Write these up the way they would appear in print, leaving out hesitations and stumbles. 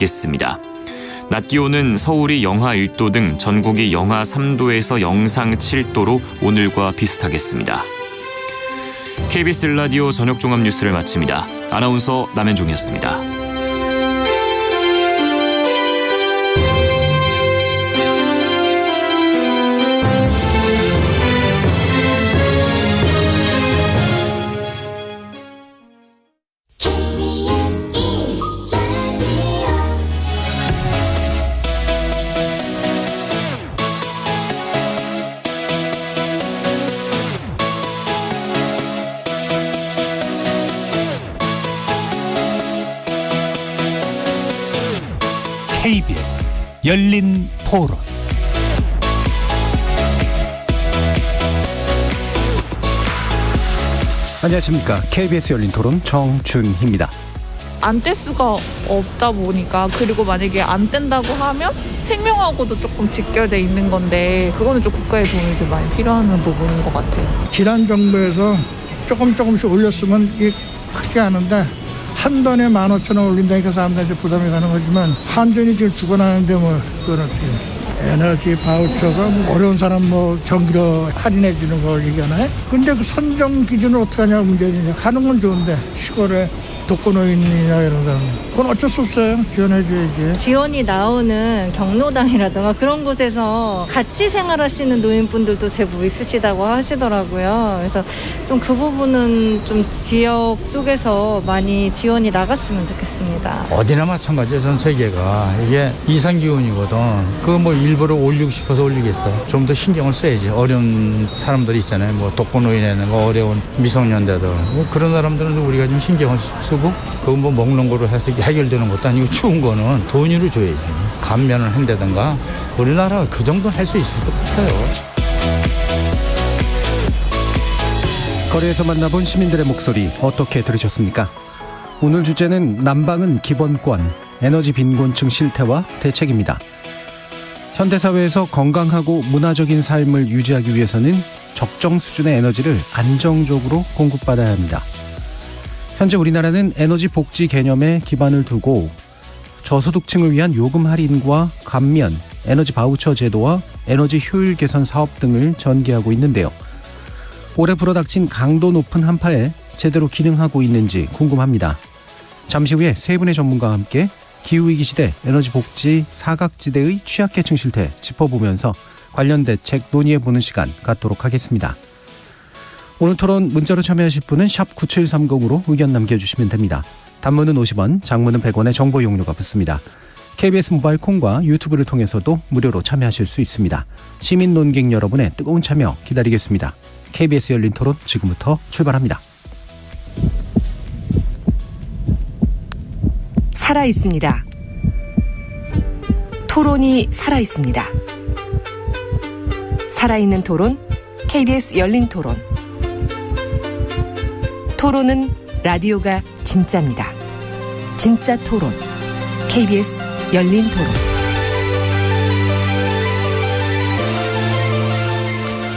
겠습니다. 낮 기온은 서울이 영하 1도 등 전국이 영하 3도에서 영상 7도로 오늘과 비슷하겠습니다. KBS 라디오 저녁 종합 뉴스를 마칩니다. 아나운서 남현종이었습니다. KBS 열린 토론. 안녕하십니까. KBS 열린 토론 정준희입니다. 안 뗄 수가 없다 보니까, 그리고 만약에 안 뗀다고 하면 생명하고도 조금 직결돼 있는 건데, 그거는 좀 국가의 도움이 좀 많이 필요한 부분인 것 같아요. 지난 정부에서 조금씩 올렸으면 이게 크지 않은데 한 번에 15,000원 올린다니까 사람들한테 부담이 가는 거지만, 한전이 지금 죽어나는데 그건 어떻게 에너지 바우처가 어려운 사람 전기료 할인해 주는 걸 얘기하나요? 근데 그 선정 기준을 어떻게 하냐고 문제냐. 가는 건 좋은데 시골에 독거노인이나 이런 사람, 그건 어쩔 수 없어요. 지원해줘야지. 지원이 나오는 경로당이라든가 그런 곳에서 같이 생활하시는 노인분들도 제법 있으시다고 하시더라고요. 그래서 좀 그 부분은 좀 지역 쪽에서 많이 지원이 나갔으면 좋겠습니다. 어디나 마찬가지예요. 전 세계가 이게 이상기온이거든. 그거 일부러 올리고 싶어서 올리겠어. 좀 더 신경을 써야지. 어려운 사람들이 있잖아요. 독거노인이나 어려운 미성년자들, 그런 사람들은 우리가 좀 신경을 쓰고, 그건 먹는 거로 해서 해결되는 것도 아니고, 추운 거는 돈으로 줘야지. 감면을 한다든가. 우리나라가 그 정도는 할 수 있을 것 같아요. 거리에서 만나본 시민들의 목소리 어떻게 들으셨습니까? 오늘 주제는 난방은 기본권, 에너지 빈곤층 실태와 대책입니다. 현대사회에서 건강하고 문화적인 삶을 유지하기 위해서는 적정 수준의 에너지를 안정적으로 공급받아야 합니다. 현재 우리나라는 에너지 복지 개념에 기반을 두고 저소득층을 위한 요금 할인과 감면, 에너지 바우처 제도와 에너지 효율 개선 사업 등을 전개하고 있는데요. 올해 불어닥친 강도 높은 한파에 제대로 기능하고 있는지 궁금합니다. 잠시 후에 세 분의 전문가와 함께 기후위기 시대 에너지 복지 사각지대의 취약계층 실태 짚어보면서 관련 대책 논의해보는 시간 갖도록 하겠습니다. 오늘 토론 문자로 참여하실 분은 샵 9730으로 의견 남겨주시면 됩니다. 단문은 50원, 장문은 100원의 정보 이용료가 붙습니다. KBS 모바일 콩과 유튜브를 통해서도 무료로 참여하실 수 있습니다. 시민 논객 여러분의 뜨거운 참여 기다리겠습니다. KBS 열린 토론 지금부터 출발합니다. 살아있습니다. 토론이 살아있습니다. 살아있는 토론, KBS 열린 토론. 토론은 라디오가 진짜입니다. 진짜 토론, KBS 열린 토론.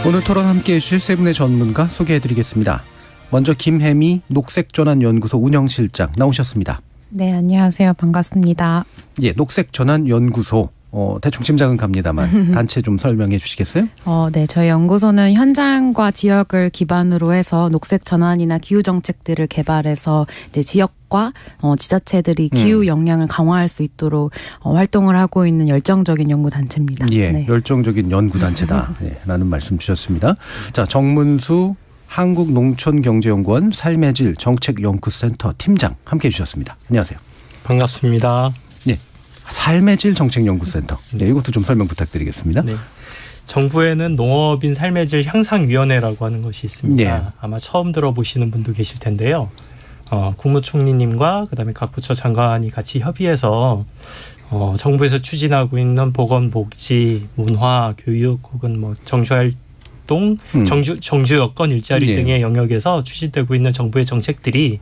오늘 토론 함께해 주실 세 분의 전문가 소개해드리겠습니다. 먼저 김혜미 녹색전환연구소 운영실장 나오셨습니다. 네, 안녕하세요. 반갑습니다. 예, 녹색전환연구소. 대충 짐작은 갑니다만 단체 좀 설명해 주시겠어요? 네, 저희 연구소는 현장과 지역을 기반으로 해서 녹색 전환이나 기후 정책들을 개발해서 이제 지역과 지자체들이 기후 역량을 강화할 수 있도록 활동을 하고 있는 열정적인 연구 단체입니다. 예, 네. 열정적인 연구 단체다. 네, 라는 말씀 주셨습니다. 자, 정문수 한국농촌경제연구원 삶의 질 정책연구센터 팀장 함께해 주셨습니다. 안녕하세요. 반갑습니다. 네. 삶의 질 정책연구센터. 네, 이것도 좀 설명 부탁드리겠습니다. 네. 정부에는 농업인 삶의 질 향상위원회라고 하는 것이 있습니다. 네. 아마 처음 들어보시는 분도 계실 텐데요. 국무총리님과 그다음에 각 부처 장관이 같이 협의해서 정부에서 추진하고 있는 보건복지, 문화, 교육 혹은 정치활동, 정주 여건 일자리 네. 등의 영역에서 추진되고 있는 정부의 정책들이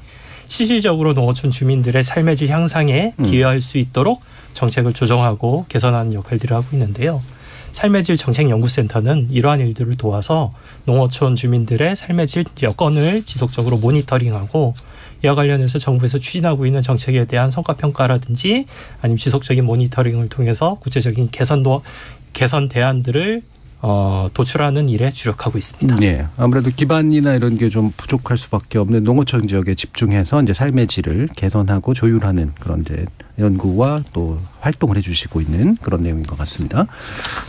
실질적으로 농어촌 주민들의 삶의 질 향상에 기여할 수 있도록 정책을 조정하고 개선하는 역할들을 하고 있는데요. 삶의 질 정책연구센터는 이러한 일들을 도와서 농어촌 주민들의 삶의 질 여건을 지속적으로 모니터링하고 이와 관련해서 정부에서 추진하고 있는 정책에 대한 성과 평가라든지 아니면 지속적인 모니터링을 통해서 구체적인 개선 대안들을 도출하는 일에 주력하고 있습니다. 네, 아무래도 기반이나 이런 게 좀 부족할 수밖에 없는 농어촌 지역에 집중해서 이제 삶의 질을 개선하고 조율하는 그런 이제 연구와 또 활동을 해주시고 있는 그런 내용인 것 같습니다.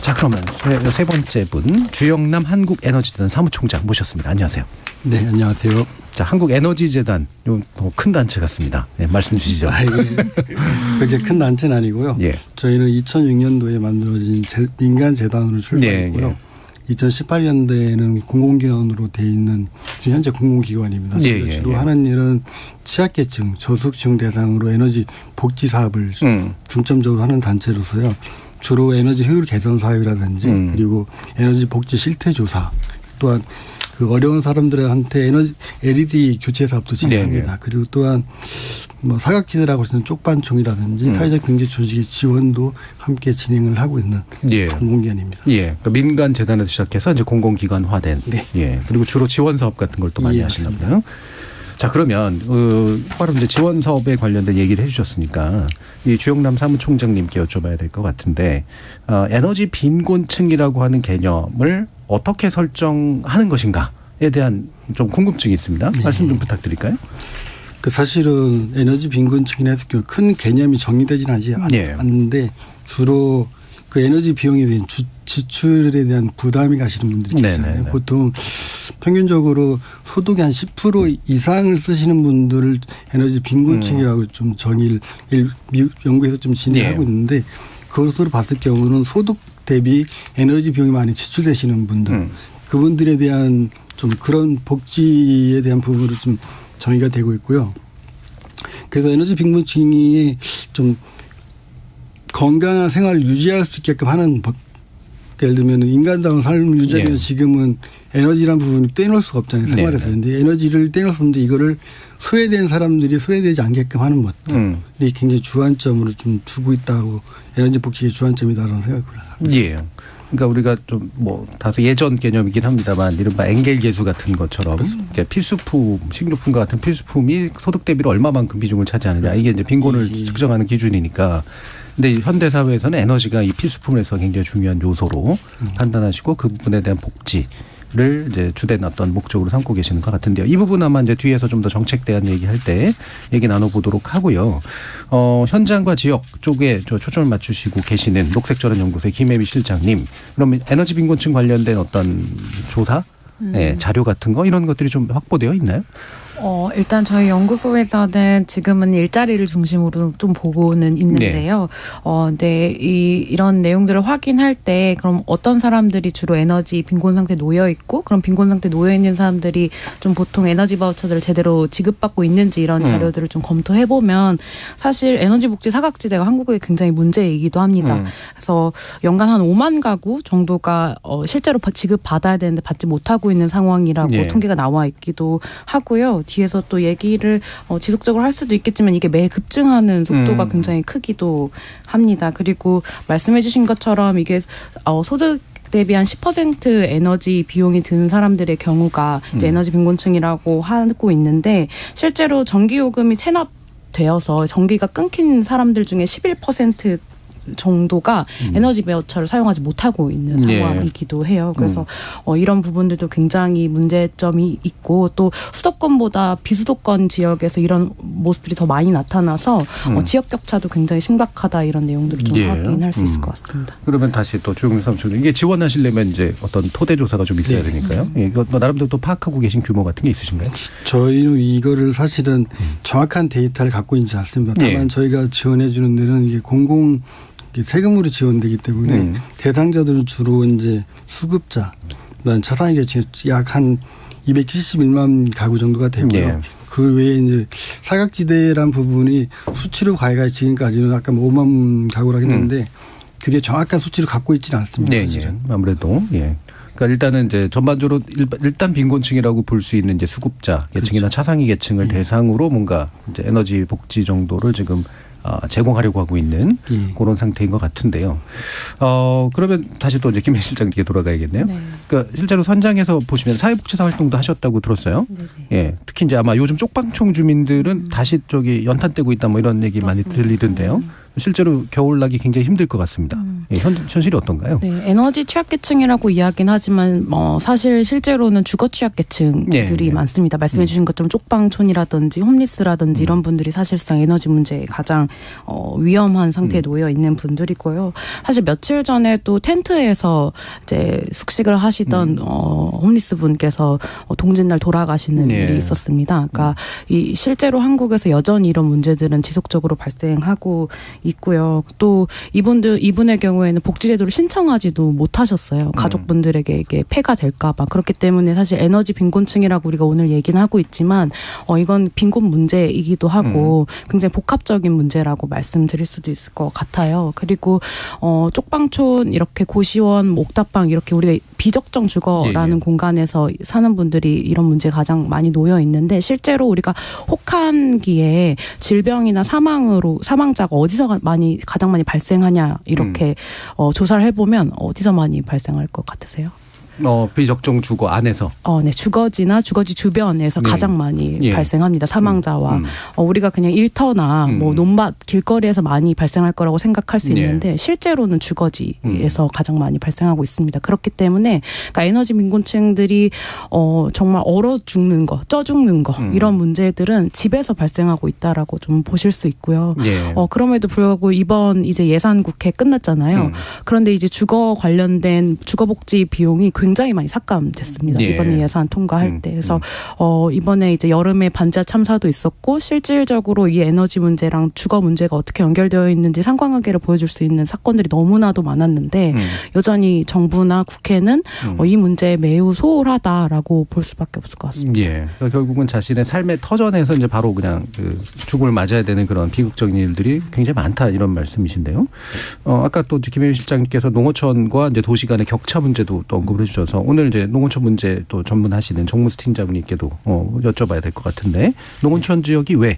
자, 그러면 세 번째 분 주영남 한국에너지재단 사무총장 모셨습니다. 안녕하세요. 네, 안녕하세요. 자, 한국에너지재단 큰 단체 같습니다. 네, 말씀 주시죠. 그렇게 큰 단체는 아니고요. 예. 저희는 2006년도에 만들어진 민간 재단으로 출발했고요. 예. 2018년도에는 공공기관으로 돼 있는 지금 현재 공공기관입니다. 저희가 주로 하는 일은 취약계층, 저소득층 대상으로 에너지 복지 사업을 중점적으로 하는 단체로서요. 주로 에너지 효율 개선 사업이라든지 그리고 에너지 복지 실태 조사 또한 그 어려운 사람들한테 LED 교체 사업도 진행합니다. 그리고 또한 뭐 사각지대라고 하는 쪽반총이라든지 사회적 경제 조직의 지원도 함께 진행을 하고 있는 공공기관입니다. 예, 그러니까 민간 재단에서 시작해서 이제 공공기관화된. 네. 예, 그리고 주로 지원 사업 같은 걸 또 많이 하시나 보요. 자, 그러면 바로 이제 지원 사업에 관련된 얘기를 해주셨으니까 이 주영남 사무총장님께 여쭤봐야 될 것 같은데 에너지 빈곤층이라고 하는 개념을 어떻게 설정하는 것인가에 대한 좀 궁금증이 있습니다. 말씀 좀 부탁드릴까요? 그 사실은 에너지 빈곤층이나 해서 큰 개념이 정의되지는 않는데 주로 그 에너지 비용에 대한 지출에 대한 부담이 가시는 분들이 계시잖아요. 보통 평균적으로 소득의 한 10% 이상을 쓰시는 분들을 에너지 빈곤층이라고 좀 정의를 연구에서 좀 진행하고 있는데 그것으로 봤을 경우는 소득 대비 에너지 비용이 많이 지출되시는 분들 그분들에 대한 좀 그런 복지에 대한 부분으로 좀 정의가 되고 있고요. 그래서 에너지 빈곤층이 좀 건강한 생활을 유지할 수 있게끔 하는 법. 예를 들면 인간다운 삶을 유지하면 지금은 에너지란 부분이 떼놓을 수가 없잖아요. 생활에서. 그런데 에너지를 떼놓을 수 없는데 이거를 소외된 사람들이 소외되지 않게끔 하는 것들이 굉장히 주안점으로 좀 두고 있다고 에너지 복지의 주안점이다라는 생각을 합니다. 예. 그러니까 우리가 좀 뭐 다소 예전 개념이긴 합니다만 이른바 엔겔 계수 같은 것처럼 필수품, 식료품과 같은 필수품이 소득 대비로 얼마만큼 비중을 차지하느냐 이게 이제 빈곤을 측정하는 기준이니까. 근데 현대 사회에서는 에너지가 이 필수품에서 굉장히 중요한 요소로 판단하시고 그 부분에 대한 복지를 이제 주된 어떤 목적으로 삼고 계시는 것 같은데요. 이 부분 아마 이제 뒤에서 좀 더 정책 대안 얘기할 때 얘기 나눠보도록 하고요. 현장과 지역 쪽에 초점을 맞추시고 계시는 녹색전환연구소의 김혜미 실장님. 그러면 에너지 빈곤층 관련된 어떤 조사, 자료 같은 거 이런 것들이 좀 확보되어 있나요? 일단 저희 연구소에서는 지금은 일자리를 중심으로 좀 보고는 있는데요. 근데 이런 내용들을 확인할 때 그럼 어떤 사람들이 주로 에너지 빈곤 상태에 놓여 있고 그럼 빈곤 상태에 놓여 있는 사람들이 좀 보통 에너지 바우처들을 제대로 지급받고 있는지 이런 자료들을 좀 검토해 보면 사실 에너지 복지 사각지대가 한국에 굉장히 문제이기도 합니다. 그래서 연간 한 5만 가구 정도가 실제로 지급받아야 되는데 받지 못하고 있는 상황이라고 통계가 나와 있기도 하고요. 뒤에서 또 얘기를 지속적으로 할 수도 있겠지만 이게 매 급증하는 속도가 굉장히 크기도 합니다. 그리고 말씀해 주신 것처럼 이게 소득 대비 한 10% 에너지 비용이 드는 사람들의 경우가 이제 에너지 빈곤층이라고 하고 있는데 실제로 전기요금이 체납되어서 전기가 끊긴 사람들 중에 11% 정도가 에너지 바우처를 사용하지 못하고 있는 상황이기도 해요. 그래서 이런 부분들도 굉장히 문제점이 있고 또 수도권보다 비수도권 지역에서 이런 모습들이 더 많이 나타나서 지역 격차도 굉장히 심각하다 이런 내용들을 좀 확인할 수 있을 것 같습니다. 그러면 다시 또 주영남 사무총장 이게 지원하시려면 이제 어떤 토대 조사가 좀 있어야 되니까요. 이거 나름대로 또 파악하고 계신 규모 같은 게 있으신가요? 저희는 이거를 사실은 정확한 데이터를 갖고 있지 않습니다. 다만 저희가 지원해 주는 데는 이게 공공 세금으로 지원되기 때문에 대상자들은 주로 이제 수급자, 그다음 차상위 계층 약 한 271만 가구 정도가 되고요. 그 외에 이제 사각지대란 부분이 수치로 과외가 지금까지는 아까 5만 가구라고 했는데 그게 정확한 수치를 갖고 있지는 않습니다. 사실은. 아무래도 그러니까 일단은 이제 전반적으로 일단 빈곤층이라고 볼 수 있는 이제 수급자 계층이나 차상위 계층을 대상으로 뭔가 이제 에너지 복지 정도를 지금 제공하려고 하고 있는 그런 상태인 것 같은데요. 그러면 다시 또 이제 김 실장님께 돌아가야겠네요. 네. 그러니까 실제로 현장에서 보시면 사회복지사 활동도 하셨다고 들었어요. 네네. 예, 특히 이제 아마 요즘 쪽방촌 주민들은 다시 저기 연탄 떼고 있다 뭐 이런 얘기 그렇습니다. 많이 들리던데요. 실제로 겨울 나기 굉장히 힘들 것 같습니다. 예, 현실이 어떤가요? 네, 에너지 취약계층이라고 이야기는 하지만 사실 실제로는 주거 취약계층들이 많습니다. 말씀해 주신 것처럼 쪽방촌이라든지 홈리스라든지 이런 분들이 사실상 에너지 문제에 가장 위험한 상태에 놓여 있는 분들이고요. 사실 며칠 전에 또 텐트에서 이제 숙식을 하시던 홈리스 분께서 동짓날 돌아가시는 일이 있었습니다. 그러니까 이 실제로 한국에서 여전히 이런 문제들은 지속적으로 발생하고 있고요. 또 이분의 경우에는 복지제도를 신청하지도 못하셨어요. 가족분들에게 이게 폐가 될까봐. 그렇기 때문에 사실 에너지 빈곤층이라고 우리가 오늘 얘기는 하고 있지만 이건 빈곤 문제이기도 하고 굉장히 복합적인 문제라고 말씀드릴 수도 있을 것 같아요. 그리고 쪽방촌 이렇게 고시원, 옥탑방 이렇게 우리가 비적정 주거라는 공간에서 사는 분들이 이런 문제에 가장 많이 놓여 있는데 실제로 우리가 혹한기에 질병이나 사망자가 어디서 가장 많이 발생하냐 이렇게 조사를 해보면 어디서 많이 발생할 것 같으세요? 비적정 주거 안에서. 네, 주거지나 주거지 주변에서 가장 많이 발생합니다. 사망자와 우리가 그냥 일터나 뭐 논밭 길거리에서 많이 발생할 거라고 생각할 수 있는데 실제로는 주거지에서 가장 많이 발생하고 있습니다. 그렇기 때문에 그러니까 에너지 빈곤층들이 정말 얼어 죽는 거, 쪄 죽는 거 이런 문제들은 집에서 발생하고 있다라고 좀 보실 수 있고요. 그럼에도 불구하고 이번 이제 예산국회 끝났잖아요. 그런데 이제 주거 관련된 주거복지 비용이 굉장히 많이 삭감됐습니다. 이번에 예산 통과할 때. 그래서 이번에 이제 여름에 반지하 참사도 있었고 실질적으로 이 에너지 문제랑 주거 문제가 어떻게 연결되어 있는지 상관관계를 보여줄 수 있는 사건들이 너무나도 많았는데 여전히 정부나 국회는 이 문제에 매우 소홀하다라고 볼 수밖에 없을 것 같습니다. 그러니까 결국은 자신의 삶의 터전에서 이제 바로 그냥 죽음을 맞아야 되는 그런 비극적인 일들이 굉장히 많다 이런 말씀이신데요. 아까 또 김혜윤 실장님께서 농어촌과 이제 도시 간의 격차 문제도 또 언급을 해주셔서 오늘 이제 농어촌 문제 또 전문하시는 정무수 팀장님께도 여쭤봐야 될 것 같은데 농어촌 지역이 왜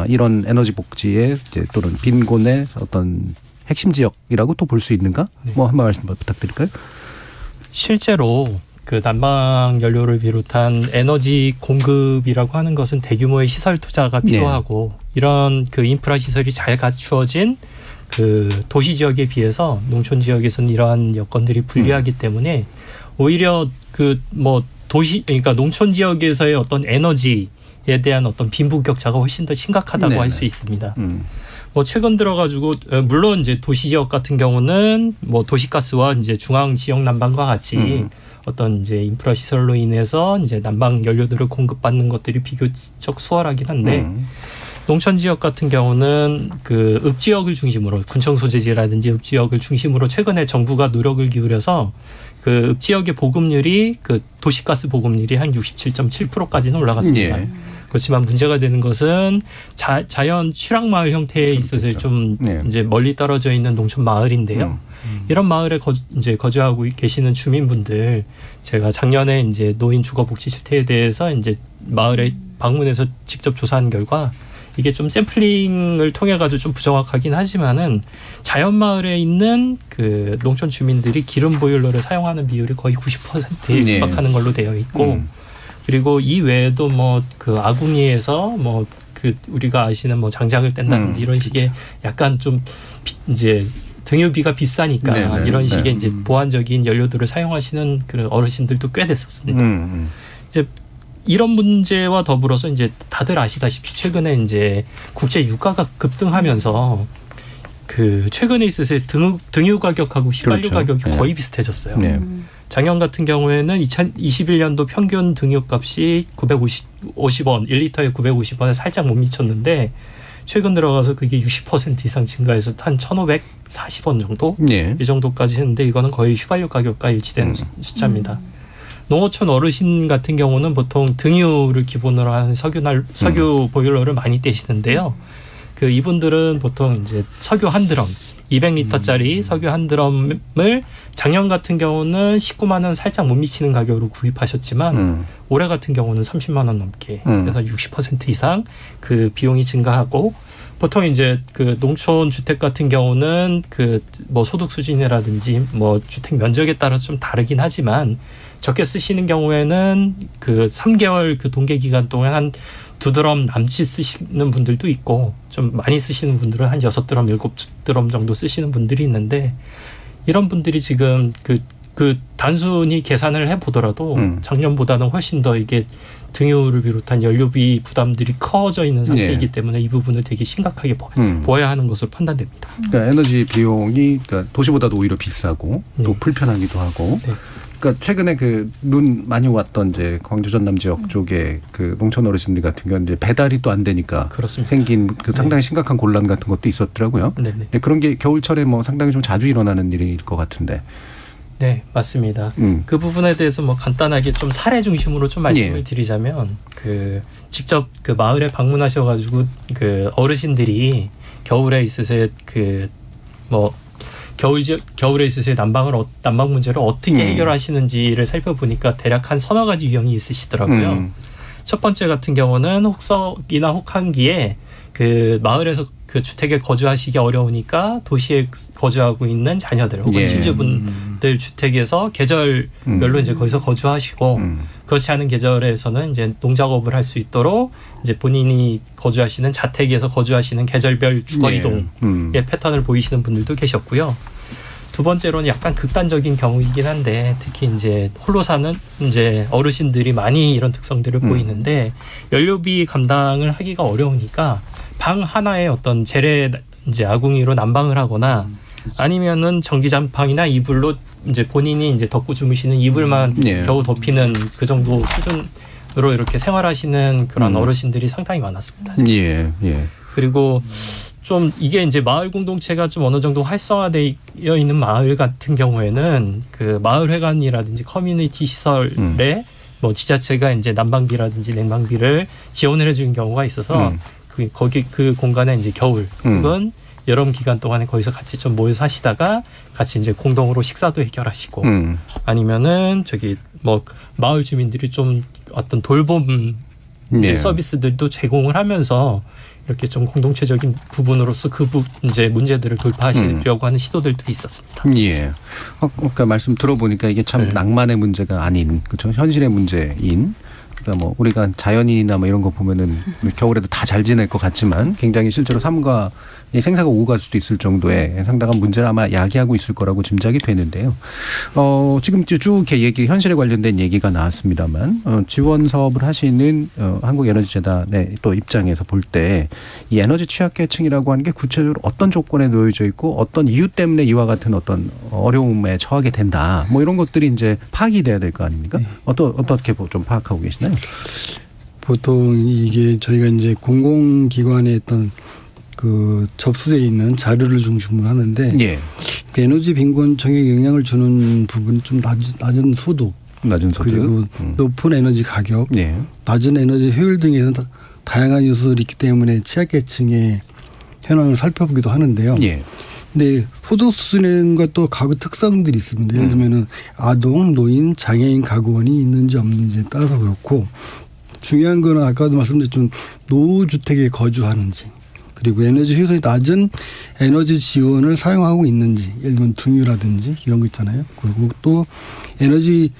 이런 에너지 복지의 이제 또는 빈곤의 어떤 핵심 지역이라고 또 볼 수 있는가? 뭐 한 말씀 부탁드릴까요? 실제로 그 난방 연료를 비롯한 에너지 공급이라고 하는 것은 대규모의 시설 투자가 필요하고 이런 그 인프라 시설이 잘 갖추어진 그 도시 지역에 비해서 농촌 지역에서는 이러한 여건들이 불리하기 때문에 오히려 그 뭐 도시 그러니까 농촌 지역에서의 어떤 에너지에 대한 어떤 빈부격차가 훨씬 더 심각하다고 할 수 있습니다. 뭐 최근 들어가지고 물론 이제 도시 지역 같은 경우는 뭐 도시가스와 이제 중앙 지역 난방과 같이 어떤 이제 인프라 시설로 인해서 이제 난방 연료들을 공급받는 것들이 비교적 수월하긴 한데. 농촌 지역 같은 경우는 그 읍지역을 중심으로 군청 소재지라든지 읍지역을 중심으로 최근에 정부가 노력을 기울여서 그 읍지역의 보급률이 그 도시가스 보급률이 한 67.7%까지는 올라갔습니다. 그렇지만 문제가 되는 것은 자연 취락마을 형태에 있어서 좀 이제 멀리 떨어져 있는 농촌 마을인데요. 이런 마을에 이제 거주하고 계시는 주민분들 제가 작년에 이제 노인 주거복지 실태에 대해서 이제 마을에 방문해서 직접 조사한 결과 이게 좀 샘플링을 통해 가지고 좀 부정확하긴 하지만은 자연 마을에 있는 그 농촌 주민들이 기름 보일러를 사용하는 비율이 거의 90%에 육박하는 걸로 되어 있고 그리고 이 외에도 뭐 그 아궁이에서 뭐 그 우리가 아시는 뭐 장작을 뗀다든지 이런 식의 약간 좀 이제 등유비가 비싸니까 이런 식의 이제 보완적인 연료들을 사용하시는 그런 어르신들도 꽤 됐었습니다. 이제 이런 문제와 더불어서 이제 다들 아시다시피 최근에 이제 국제 유가가 급등하면서 그 최근에 있어서 등유 가격하고 휘발유 가격이 거의 비슷해졌어요. 작년 같은 경우에는 2021년도 평균 등유값이 950원, 1리터에 950원에 살짝 못 미쳤는데 최근 들어가서 그게 60% 이상 증가해서 한 1,540원 정도 이 정도까지 했는데 이거는 거의 휘발유 가격과 일치되는 숫자입니다. 농어촌 어르신 같은 경우는 보통 등유를 기본으로 하는 석유 보일러를 많이 떼시는데요. 그 이분들은 보통 이제 석유 한 드럼 200리터짜리 석유 한 드럼을 작년 같은 경우는 19만 원 살짝 못 미치는 가격으로 구입하셨지만 올해 같은 경우는 30만 원 넘게 그래서 60% 이상 그 비용이 증가하고 보통 이제 그 농촌 주택 같은 경우는 그 뭐 소득 수준이라든지 뭐 주택 면적에 따라서 좀 다르긴 하지만 적게 쓰시는 경우에는 그 3개월 그 동계 기간 동안 한 2드럼 남짓 쓰시는 분들도 있고 좀 많이 쓰시는 분들은 한 6드럼, 7드럼 정도 쓰시는 분들이 있는데 이런 분들이 지금 그 단순히 계산을 해보더라도 작년보다는 훨씬 더 이게 등유를 비롯한 연료비 부담들이 커져 있는 상태이기 때문에 이 부분을 되게 심각하게 보아야 하는 것으로 판단됩니다. 그러니까 에너지 비용이 그러니까 도시보다도 오히려 비싸고 또 불편하기도 하고. 네. 그러니까 최근에 그 눈 많이 왔던 이제 광주 전남 지역 쪽에 그 농촌 어르신들 같은 경우는 이제 배달이 또 안 되니까 그렇습니다. 생긴 그 상당히 심각한 곤란 같은 것도 있었더라고요. 네네. 네, 그런 게 겨울철에 뭐 상당히 좀 자주 일어나는 일일 것 같은데. 네, 맞습니다. 그 부분에 대해서 뭐 간단하게 좀 사례 중심으로 좀 말씀을 드리자면 그 직접 그 마을에 방문하셔가지고 그 어르신들이 겨울에 있으세 그 뭐 겨울에 있으세요 난방 문제를 어떻게 해결하시는지를 살펴보니까 대략 한 서너 가지 유형이 있으시더라고요. 첫 번째 같은 경우는 혹석이나 혹한기에 그 마을에서 그 주택에 거주하시기 어려우니까 도시에 거주하고 있는 자녀들 혹은 신주분들 주택에서 계절별로 이제 거기서 거주하시고 그렇지 않은 계절에서는 이제 농작업을 할 수 있도록 이제 본인이 거주하시는 자택에서 거주하시는 계절별 주거 이동의 패턴을 보이시는 분들도 계셨고요. 두 번째로는 약간 극단적인 경우이긴 한데 특히 이제 홀로 사는 이제 어르신들이 많이 이런 특성들을 보이는데 연료비 감당을 하기가 어려우니까 방 하나에 어떤 재래 이제 아궁이로 난방을 하거나 아니면은 전기장판이나 이불로 이제 본인이 이제 덮고 주무시는 이불만 겨우 덮이는 그 정도 수준으로 이렇게 생활하시는 그런 어르신들이 상당히 많았습니다. 그리고 좀 이게 이제 마을 공동체가 좀 어느 정도 활성화되어 있는 마을 같은 경우에는 그 마을회관이라든지 커뮤니티 시설에 뭐 지자체가 이제 난방비라든지 냉방비를 지원을 해주는 경우가 있어서 거기 그 공간에 이제 겨울 혹은 여름 기간 동안에 거기서 같이 좀 모여 사시다가 같이 이제 공동으로 식사도 해결하시고 아니면은 저기 뭐 마을 주민들이 좀 어떤 돌봄 서비스들도 제공을 하면서 이렇게 좀 공동체적인 부분으로서 이제 문제들을 돌파하시려고 하는 시도들도 있었습니다. 예. 아까 말씀 들어보니까 이게 참 낭만의 문제가 아닌 그렇죠. 현실의 문제인. 그러니까 뭐 우리가 자연이나 뭐 이런 거 보면은 겨울에도 다 잘 지낼 것 같지만 굉장히 실제로 삶과 생사가 오고 갈 수도 있을 정도의 상당한 문제를 아마 야기하고 있을 거라고 짐작이 되는데요. 지금 쭉 얘기 현실에 관련된 얘기가 나왔습니다만 지원 사업을 하시는 한국에너지재단의 또 입장에서 볼 때 이 에너지 취약계층이라고 하는 게 구체적으로 어떤 조건에 놓여져 있고 어떤 이유 때문에 이와 같은 어떤 어려움에 처하게 된다. 뭐 이런 것들이 이제 파악이 돼야 될 거 아닙니까? 어떻게 좀 파악하고 계시나요? 보통 이게 저희가 이제 공공기관에 어떤 그 접수되어 있는 자료를 중심으로 하는데 그 에너지 빈곤층에 영향을 주는 부분이 좀 낮은 소득 그리고 높은 에너지 가격, 낮은 에너지 효율 등에서 다양한 요소들이 있기 때문에 취약계층의 현황을 살펴보기도 하는데요. 근데 소득 수준과 또 가구 특성들이 있습니다. 예를 들면은 아동, 노인, 장애인 가구원이 있는지 없는지에 따라서 그렇고 중요한 거는 아까도 말씀드렸지만 노후주택에 거주하는지 그리고 에너지 효율이 낮은 에너지 지원을 사용하고 있는지 예를 들면 등유라든지 이런 거 있잖아요. 그리고 또 에너지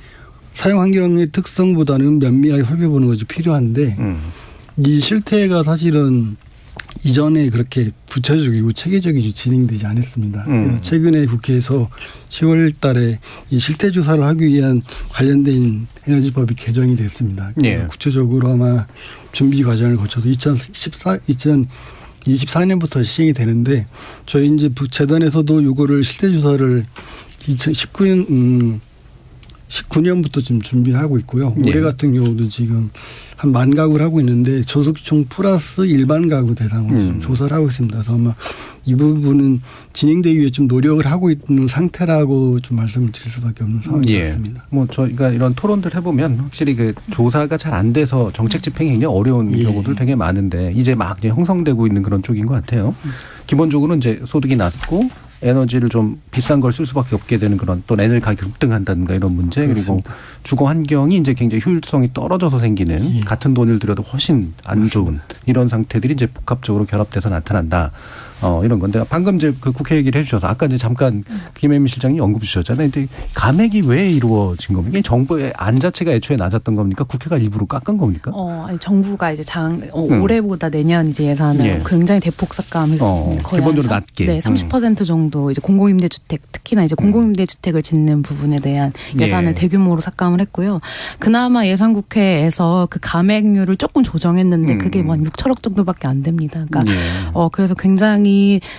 사용 환경의 특성보다는 면밀하게 살펴보는 것이 필요한데 이 실태가 사실은 이전에 그렇게 구체적이고 체계적이지 진행되지 않았습니다. 그래서 최근에 국회에서 10월 달에 이 실태 조사를 하기 위한 관련된 에너지법이 개정이 됐습니다. 구체적으로 아마 준비 과정을 거쳐서 2024년부터 시행이 되는데 저희 이제 재단에서도 이거를 실태 조사를 19년부터 지금 준비하고 있고요. 올해 같은 경우도 지금 한 10,000가구를 하고 있는데 저소득층 플러스 일반 가구 대상으로 좀 조사를 하고 있습니다. 그래서 아마 이 부분은 진행되기 위해 좀 노력을 하고 있는 상태라고 좀 말씀을 드릴 수밖에 없는 상황이 같습니다. 뭐 저희가 이런 토론들 해보면 확실히 그 조사가 잘 안 돼서 정책 집행이 굉장히 어려운 경우들 되게 많은데 이제 막 이제 형성되고 있는 그런 쪽인 것 같아요. 기본적으로 이제 소득이 낮고 에너지를 좀 비싼 걸 쓸 수밖에 없게 되는 그런 또 에너지 가격이 급등한다든가 이런 문제 그렇습니다. 그리고 주거 환경이 이제 굉장히 효율성이 떨어져서 생기는 같은 돈을 들여도 훨씬 안 좋은 이런 상태들이 이제 복합적으로 결합돼서 나타난다. 이런 건데 방금 이제 그 국회 얘기를 해주셔서 아까 이제 잠깐 김혜미 실장이 언급 주셨잖아요. 근데 감액이 왜 이루어진 겁니까? 이게 정부의 안 자체가 애초에 낮았던 겁니까? 국회가 일부러 깎은 겁니까? 아니, 정부가 이제 올해보다 내년 이제 예산을 굉장히 대폭 삭감했었습니다. 거의 기본적으로 낮게. 네, 30% 정도 이제 공공임대주택 특히나 이제 공공임대주택을 짓는 부분에 대한 예산을 대규모로 삭감을 했고요. 그나마 예산국회에서 그 감액률을 조금 조정했는데 그게 뭐 한 6천억 정도밖에 안 됩니다. 그러니까 그래서 굉장히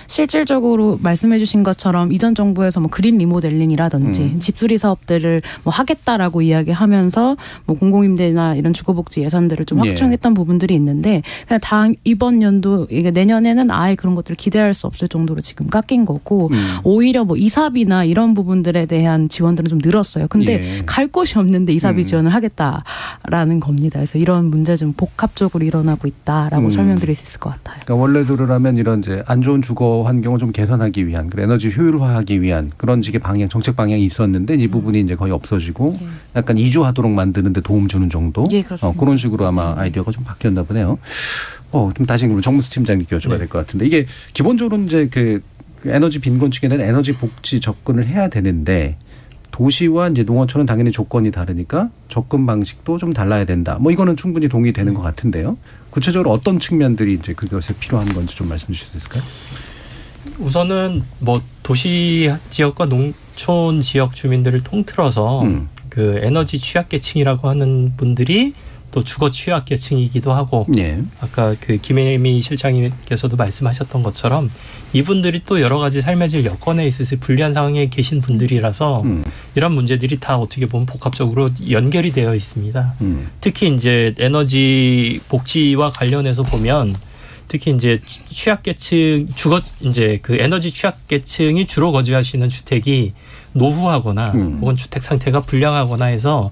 실질적으로 말씀해 주신 것처럼 이전 정부에서 뭐 그린 리모델링이라든지 집수리 사업들을 뭐 하겠다라고 이야기하면서 뭐 공공임대나 이런 주거복지 예산들을 좀 확충했던 부분들이 있는데 그냥 이번 연도 이게 내년에는 아예 그런 것들을 기대할 수 없을 정도로 지금 깎인 거고 오히려 뭐 이사비나 이런 부분들에 대한 지원들은 좀 늘었어요. 근데 갈 곳이 없는데 이사비 지원을 하겠다라는 겁니다. 그래서 이런 문제 좀 복합적으로 일어나고 있다라고 설명드릴 수 있을 것 같아요. 그러니까 원래대로라면 이런 이제 안 좋은 주거 환경을 좀 개선하기 위한 에너지 효율화하기 위한 그런 식의 방향, 정책 방향이 있었는데 이 부분이 이제 거의 없어지고 약간 이주하도록 만드는데 도움 주는 정도 그런 식으로 아마 아이디어가 좀 바뀌었나 보네요. 좀 다시 그럼 정무수 팀장님께 여쭤봐야 될 것 같은데 이게 기본적으로 이제 그 에너지 빈곤층에 대한 에너지 복지 접근을 해야 되는데 도시와 이제 농어촌은 당연히 조건이 다르니까 접근 방식도 좀 달라야 된다. 뭐 이거는 충분히 동의되는 것 같은데요. 구체적으로 어떤 측면들이 이제 그것에 필요한 건지 좀 말씀 주실 수 있을까요? 우선은 뭐 도시 지역과 농촌 지역 주민들을 통틀어서 그 에너지 취약계층이라고 하는 분들이 또 주거 취약계층이기도 하고 아까 그 김혜미 실장님께서도 말씀하셨던 것처럼 이분들이 또 여러 가지 삶의 질 여건에 있어서 불리한 상황에 계신 분들이라서 이런 문제들이 다 어떻게 보면 복합적으로 연결이 되어 있습니다. 특히 이제 에너지 복지와 관련해서 보면 특히 이제 취약계층 이제 그 에너지 취약계층이 주로 거주하시는 주택이 노후하거나 혹은 주택 상태가 불량하거나 해서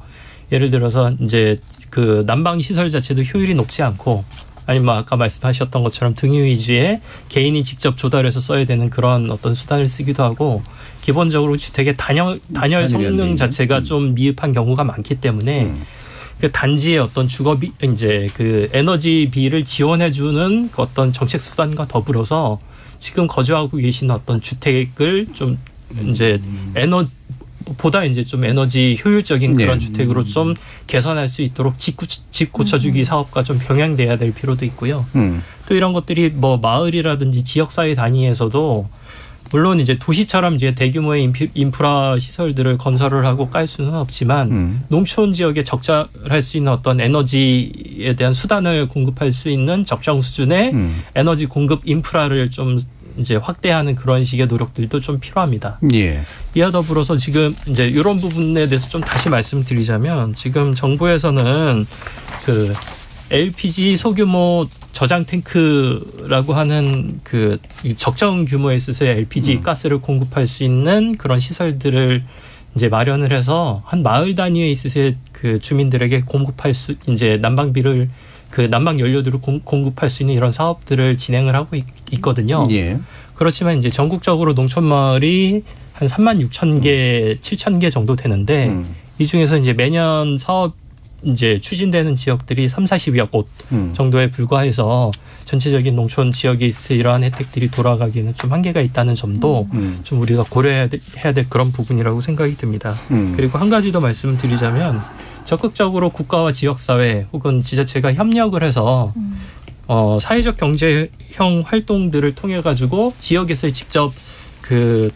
예를 들어서 이제 그 난방 시설 자체도 효율이 높지 않고 아니면 아까 말씀하셨던 것처럼 등유 위주의 개인이 직접 조달해서 써야 되는 그런 어떤 수단을 쓰기도 하고 기본적으로 주택의 단열 성능 자체가 좀 미흡한 경우가 많기 때문에 그 단지의 어떤 주거비 이제 그 에너지비를 지원해주는 어떤 정책 수단과 더불어서 지금 거주하고 계신 어떤 주택을 좀 이제 보다 이제 좀 에너지 효율적인 그런 주택으로 좀 개선할 수 있도록 집 고쳐주기 사업과 좀 병행돼야 될 필요도 있고요. 또 이런 것들이 뭐 마을이라든지 지역사회 단위에서도 물론 이제 도시처럼 이제 대규모의 인프라 시설들을 건설을 하고 깔 수는 없지만 농촌 지역에 적절할 수 있는 어떤 에너지에 대한 수단을 공급할 수 있는 적정 수준의 에너지 공급 인프라를 좀 이제 확대하는 그런 식의 노력들도 좀 필요합니다. 이와 더불어서 지금 이제 이런 부분에 대해서 좀 다시 말씀드리자면 지금 정부에서는 그 LPG 소규모 저장 탱크라고 하는 그 적정 규모에 있어서의 LPG 가스를 공급할 수 있는 그런 시설들을 이제 마련을 해서 한 마을 단위에 있어서의 그 주민들에게 공급할 수 이제 난방비를 그 난방 연료들을 공급할 수 있는 이런 사업들을 진행을 하고 있거든요. 그렇지만 이제 전국적으로 농촌 마을이 한 36,000개, 7,000개 정도 되는데 이 중에서 이제 매년 사업 이제 추진되는 지역들이 30-40여 곳 정도에 불과해서 전체적인 농촌 지역에 있어 이러한 혜택들이 돌아가기에는 좀 한계가 있다는 점도 좀 우리가 고려해야 될 그런 부분이라고 생각이 듭니다. 그리고 한 가지 더 말씀드리자면 적극적으로 국가와 지역사회 혹은 지자체가 협력을 해서 사회적 경제형 활동들을 통해 가지고 지역에서 직접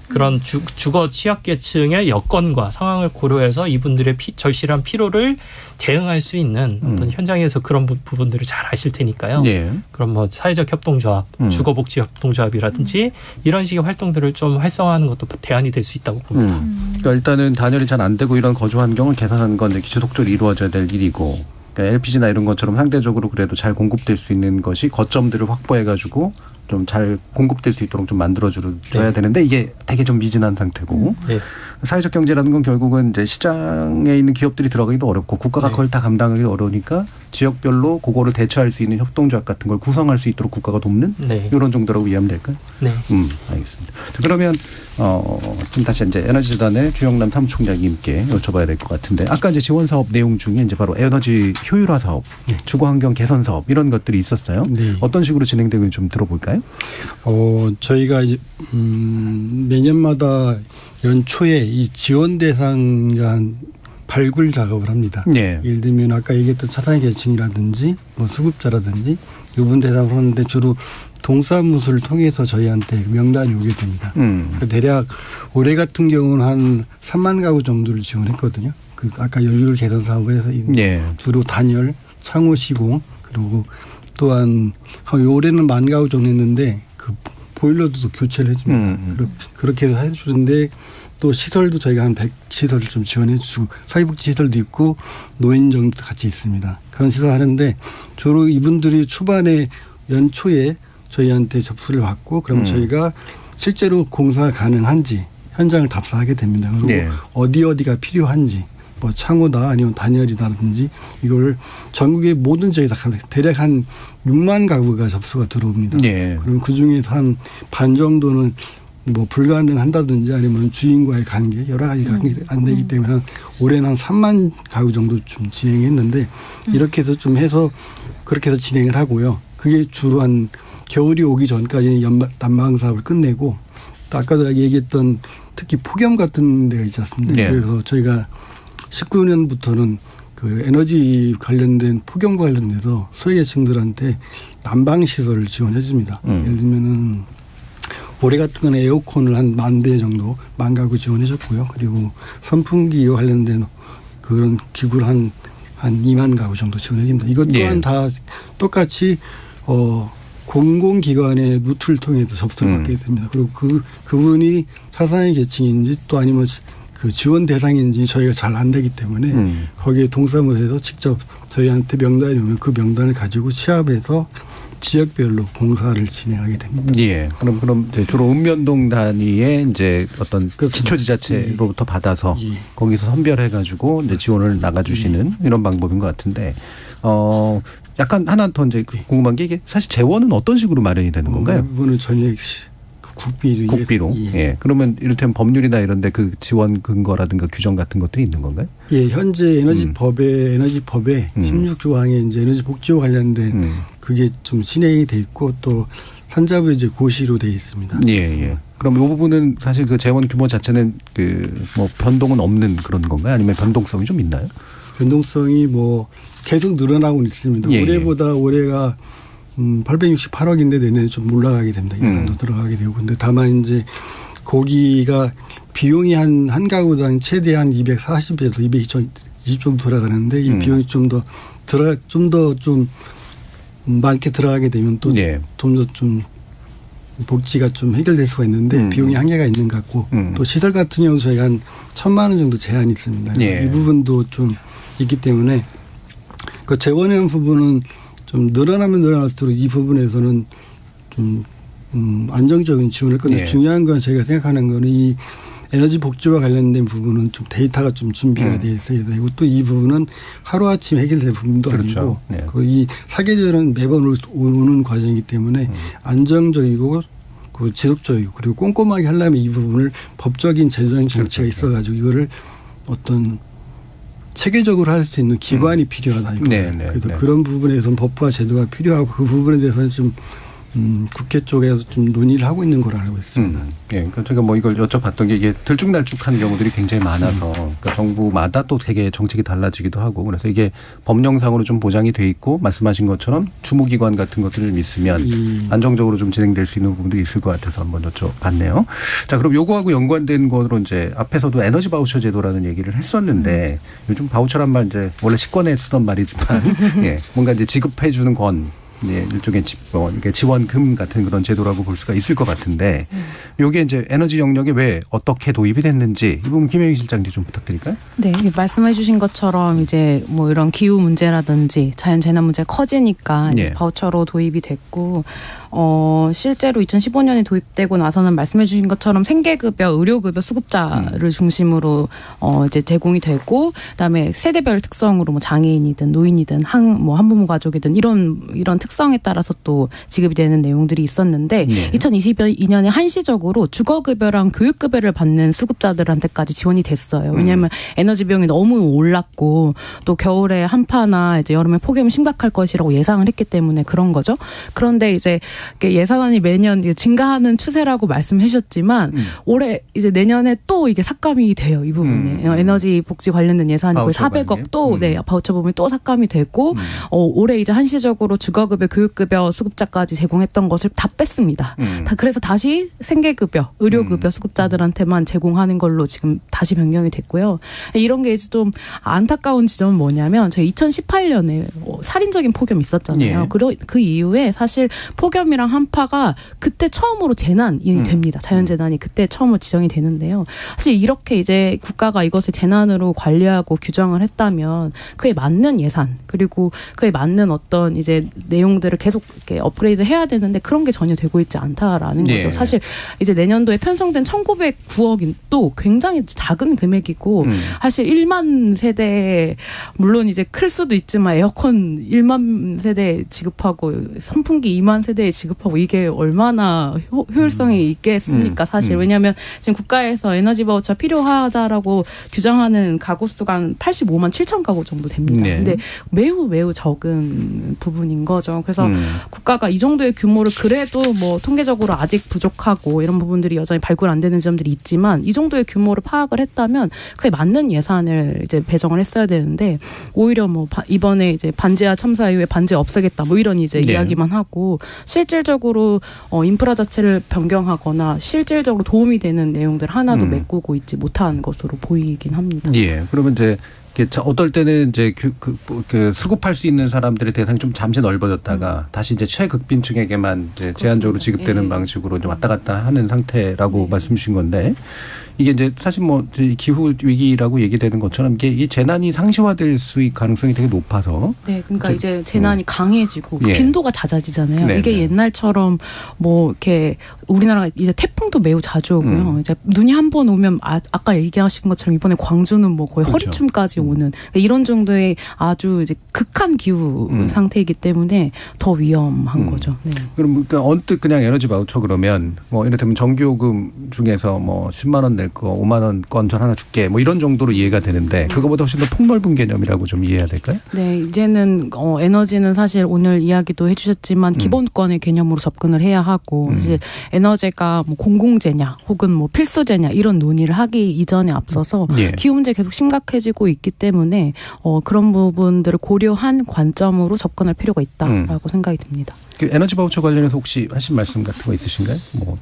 그런 주거 취약계층의 여건과 상황을 고려해서 이분들의 절실한 필요를 대응할 수 있는 어떤 현장에서 그런 부분들을 잘 아실 테니까요. 그럼 뭐 사회적 협동조합, 주거복지 협동조합이라든지 이런 식의 활동들을 좀 활성화하는 것도 대안이 될 수 있다고 봅니다. 그러니까 일단은 단열이 잘 안 되고 이런 거주 환경을 개선하는 건 지속적으로 이루어져야 될 일이고 그러니까 LPG나 이런 것처럼 상대적으로 그래도 잘 공급될 수 있는 것이 거점들을 확보해가지고 좀 잘 공급될 수 있도록 좀 만들어줘야 되는데 이게 되게 좀 미진한 상태고 네. 사회적 경제라는 건 결국은 이제 시장에 있는 기업들이 들어가기도 어렵고 국가가 그걸 다 감당하기 어려우니까 지역별로 그거를 대처할 수 있는 협동조합 같은 걸 구성할 수 있도록 국가가 돕는 이런 정도라고 이해하면 될까요? 네. 알겠습니다. 그러면 좀 다시 이제 에너지재단의 주영남 사무총장님께 여쭤봐야 될 것 같은데 아까 이제 지원 사업 내용 중에 이제 바로 에너지 효율화 사업, 주거 환경 개선 사업 이런 것들이 있었어요. 네. 어떤 식으로 진행되고 좀 들어볼까요? 저희가 이제 매년마다 연초에 이 지원 대상자 발굴 작업을 합니다. 네. 예를 들면 아까 얘기했던 차상위 계층이라든지 뭐 수급자라든지 이분 대상으로 하는데 주로 동사무소를 통해서 저희한테 명단이 오게 됩니다. 대략 올해 같은 경우는 한 3만 가구 정도를 지원했거든요. 그 아까 연료율 개선 사업을 해서 주로 단열, 창호 시공 그리고 또한 올해는 1만 가구 정도 했는데 그 보일러도 교체를 해줍니다. 그렇게 해서 해주는데 또 시설도 저희가 한 100시설을 좀 지원해 주고 사회복지 시설도 있고 노인정도 같이 있습니다. 그런 시설 하는데 주로 이분들이 초반에 연초에 저희한테 접수를 받고 그럼 저희가 실제로 공사가 가능한지 현장을 답사하게 됩니다. 그리고 어디가 필요한지 뭐 창호다 아니면 단열이다든지 이걸 전국의 모든 지역에 다 대략 한 6만 가구가 접수가 들어옵니다. 그럼 그중에서 한 반 정도는 뭐 불가능한다든지 아니면 주인과의 관계 여러 가지 관계가 안 되기 때문에 올해는 한 3만 가구 정도 좀 진행했는데 이렇게 해서 좀 해서 그렇게 해서 진행을 하고요. 그게 주로 한 겨울이 오기 전까지는 난방 사업을 끝내고 또 아까도 얘기했던 특히 폭염 같은 데가 있지 않습니까? 그래서 저희가 19년부터는 그 에너지 관련된 폭염과 관련돼서 소외계층들한테 난방 시설을 지원해 줍니다. 예를 들면은 올해 같은 건 에어컨을 한 10,000대 정도 10,000 가구 지원해 줬고요. 그리고 선풍기와 관련된 그런 기구를 한 2만 가구 정도 지원해 줍니다. 이것 또한 다 똑같이 공공기관의 루트를 통해서 접수를 받게 됩니다. 그리고 그분이 사상의 계층인지 또 아니면 그 지원 대상인지 저희가 잘 안 되기 때문에 거기에 동사무소에서 직접 저희한테 명단이 오면 그 명단을 가지고 취합해서 지역별로 공사를 진행하게 됩니다. 그럼 이제 주로 읍면동 단위의 이제 어떤 기초지자체로부터 받아서 거기서 선별해가지고 이제 지원을 나가주시는 이런 방법인 것 같은데 약간 하나 더 이제 궁금한 게 이게 사실 재원은 어떤 식으로 마련이 되는 건가요? 이거는 전액 국비로. 그러면 이를테면 법률이나 이런데 그 지원 근거라든가 규정 같은 것들이 있는 건가요? 현재 에너지법에 16조항에 이제 에너지 복지와 관련된 그게 좀 진행이 돼 있고 또 산자부 이제 고시로 돼 있습니다. 그럼 이 부분은 사실 그 재원 규모 자체는 그 뭐 변동은 없는 그런 건가요? 아니면 변동성이 좀 있나요? 변동성이 뭐 계속 늘어나고 있습니다. 올해보다 올해가 868억인데 내년에 좀 올라가게 됩니다. 예산도 들어가게 되고. 근데 다만 이제 거기가 비용이 한 가구당 최대한 240에서 220 정도 들어가는데 이 비용이 좀 더 많게 들어가게 되면 또 좀 더 좀 복지가 좀 해결될 수가 있는데 비용이 한계가 있는 것 같고 또 시설 같은 경우 저희가 한 1,000만 원 정도 제한이 있습니다. 이 부분도 좀 있기 때문에 그 재원형 부분은 좀 늘어나면 늘어날수록 이 부분에서는 좀 안정적인 지원을 건데 중요한 건 저희가 생각하는 거는 이 에너지 복지와 관련된 부분은 좀 데이터가 좀 준비가 되어 있어야 되고 또 이 부분은 하루아침 해결될 부분도 아니고 이 사계절은 매번 오는 과정이기 때문에 안정적이고 그 지속적이고 그리고 꼼꼼하게 하려면 이 부분을 법적인 재정 정치가 있어가지고 이거를 어떤 체계적으로 할 수 있는 기관이 필요하다. 그래서 그런 부분에서는 법과 제도가 필요하고 그 부분에 대해서는 좀 국회 쪽에서 좀 논의를 하고 있는 걸로 알고 있습니다. 그러니까 제가 뭐 이걸 여쭤봤던 게 이게 들쭉날쭉한 경우들이 굉장히 많아서 그러니까 정부마다 또 되게 정책이 달라지기도 하고 그래서 이게 법령상으로 좀 보장이 돼 있고 말씀하신 것처럼 주무기관 같은 것들을 있으면 안정적으로 좀 진행될 수 있는 부분들이 있을 것 같아서 한번 여쭤봤네요. 자, 그럼 요거하고 연관된 거로 이제 앞에서도 에너지 바우처 제도라는 얘기를 했었는데 요즘 바우처란 말 이제 원래 식권에 쓰던 말이지만 뭔가 이제 지급해 주는 건 일종의 지원금 같은 그런 제도라고 볼 수가 있을 것 같은데 이게 이제 에너지 영역에 왜 어떻게 도입이 됐는지 이 부분 김혜경 실장님 좀 부탁드릴까요? 네, 말씀해 주신 것처럼 이제 뭐 이런 기후 문제라든지 자연 재난 문제 커지니까 이제 바우처로 도입이 됐고 실제로 2015년에 도입되고 나서는 말씀해 주신 것처럼 생계급여, 의료급여 수급자를 중심으로 이제 제공이 되고, 그다음에 세대별 특성으로 뭐 장애인이든 노인이든 한부모 가족이든 이런 특성에 따라서 또 지급이 되는 내용들이 있었는데 2022년에 한시적으로 주거급여랑 교육급여를 받는 수급자들한테까지 지원이 됐어요. 왜냐하면 에너지 비용이 너무 올랐고 또 겨울에 한파나 이제 여름에 폭염이 심각할 것이라고 예상을 했기 때문에 그런 거죠. 그런데 이제 예산안이 매년 증가하는 추세라고 말씀해 주셨지만 올해 이제 내년에 또 이게 삭감이 돼요. 이 부분에 에너지 복지 관련된 예산이 거의 400억 또 바우처 부분이 또 삭감이 되고 올해 이제 한시적으로 주거급여, 교육급여 수급자까지 제공했던 것을 다 뺐습니다. 그래서 다시 생계급여, 의료급여 수급자들한테만 제공하는 걸로 지금 다시 변경이 됐고요. 이런 게 이제 좀 안타까운 지점은 뭐냐면 저희 2018년에 살인적인 폭염이 있었잖아요. 그 이후에 사실 폭염이랑 한파가 그때 처음으로 재난이 됩니다. 자연재난이 그때 처음으로 지정이 되는데요. 사실 이렇게 이제 국가가 이것을 재난으로 관리하고 규정을 했다면 그에 맞는 예산 그리고 그에 맞는 어떤 이제 내용들을 계속 이렇게 업그레이드 해야 되는데 그런 게 전혀 되고 있지 않다라는 거죠. 사실 이제 내년도에 편성된 1,909억이 또 굉장히 작은 금액이고 사실 1만 세대 물론 이제 클 수도 있지만 에어컨 1만 세대 지급하고 선풍기 2만 세대에 지급하고 이게 얼마나 효율성이 있겠습니까? 사실 왜냐하면 지금 국가에서 에너지 바우처 필요하다라고 규정하는 가구 수가 한 85만 7천 가구 정도 됩니다. 근데 매우 적은 부분인 거죠. 그래서 국가가 이 정도의 규모를 그래도 뭐 통계적으로 아직 부족하고 이런 부분들이 여전히 발굴 안 되는 점들이 있지만 이 정도의 규모를 파악을 했다면 그에 맞는 예산을 이제 배정을 했어야 되는데 오히려 뭐 이번에 이제 반지하 참사 이후에 반지하 없애겠다 뭐 이런 이제 이야기만 하고 실질적으로 인프라 자체를 변경하거나 실질적으로 도움이 되는 내용들 하나도 메꾸고 있지 못한 것으로 보이긴 합니다. 그러면 이제 어떨 때는 이제 그 수급할 수 있는 사람들의 대상이 좀 잠시 넓어졌다가 다시 이제 최극빈층에게만 이제 제한적으로 지급되는 방식으로 이제 왔다 갔다 하는 상태라고 말씀 주신 건데 이게 이제 사실 뭐 기후 위기라고 얘기되는 것처럼 이게 이 재난이 상시화될 수 있을 가능성이 되게 높아서. 그러니까 이제 재난이 강해지고 빈도가 잦아지잖아요. 이게 옛날처럼 뭐 이렇게 우리나라가 이제 태풍도 매우 자주 오고요. 이제 눈이 한 번 오면 아까 얘기하신 것처럼 이번에 광주는 뭐 거의 허리춤까지 오는 그러니까 이런 정도의 아주 이제 극한 기후 상태이기 때문에 더 위험한 거죠. 그럼 그러니까 언뜻 그냥 에너지 바우처 그러면 뭐 이를테면 전기요금 중에서 뭐 10만 원 낼 거 5만 원 건전 하나 줄게 뭐 이런 정도로 이해가 되는데 그거보다 훨씬 더 폭넓은 개념이라고 좀 이해해야 될까요? 이제는 에너지는 사실 오늘 이야기도 해주셨지만 기본권의 개념으로 접근을 해야 하고 이제 에너지가 뭐 공공재냐 혹은 뭐 필수재냐 이런 논의를 하기 이전에 앞서서 기후 문제 계속 심각해지고 있기 때문에 그런 부분들을 고려한 관점으로 접근할 필요가 있다라고 생각이 듭니다. 그 에너지 바우처 관련해서 혹시 하신 말씀 같은 거 있으신가요? 뭐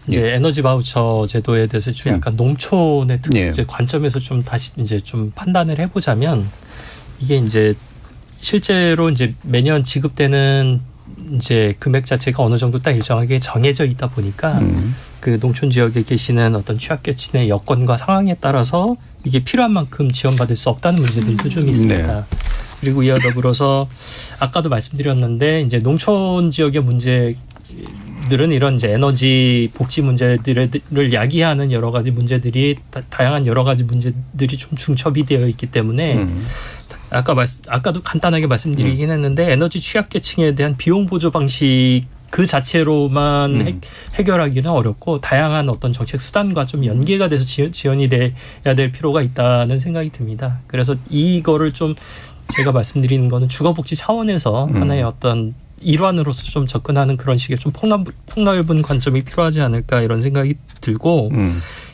이제 에너지 바우처 제도에 대해서 좀 약간 농촌의 이제 관점에서 좀 다시 이제 좀 판단을 해보자면 이게 이제 실제로 이제 매년 지급되는 이제 금액 자체가 어느 정도 딱 일정하게 정해져 있다 보니까 그 농촌 지역에 계시는 어떤 취약계층의 여건과 상황에 따라서 이게 필요한 만큼 지원받을 수 없다는 문제들도 좀 있습니다. 그리고 이와 더불어서 아까도 말씀드렸는데 이제 농촌 지역의 문제들은 이런 이제 에너지 복지 문제들을 야기하는 여러 가지 문제들이 다양한 여러 가지 문제들이 좀 중첩이 되어 있기 때문에 아까도 간단하게 말씀드리긴 했는데 에너지 취약계층에 대한 비용 보조 방식 그 자체로만 해결하기는 어렵고 다양한 어떤 정책 수단과 좀 연계가 돼서 지원이 돼야 될 필요가 있다는 생각이 듭니다. 그래서 이거를 좀 제가 말씀드리는 거는 주거복지 차원에서 하나의 어떤 일환으로서 좀 접근하는 그런 식의 좀 폭넓은 관점이 필요하지 않을까 이런 생각이 들고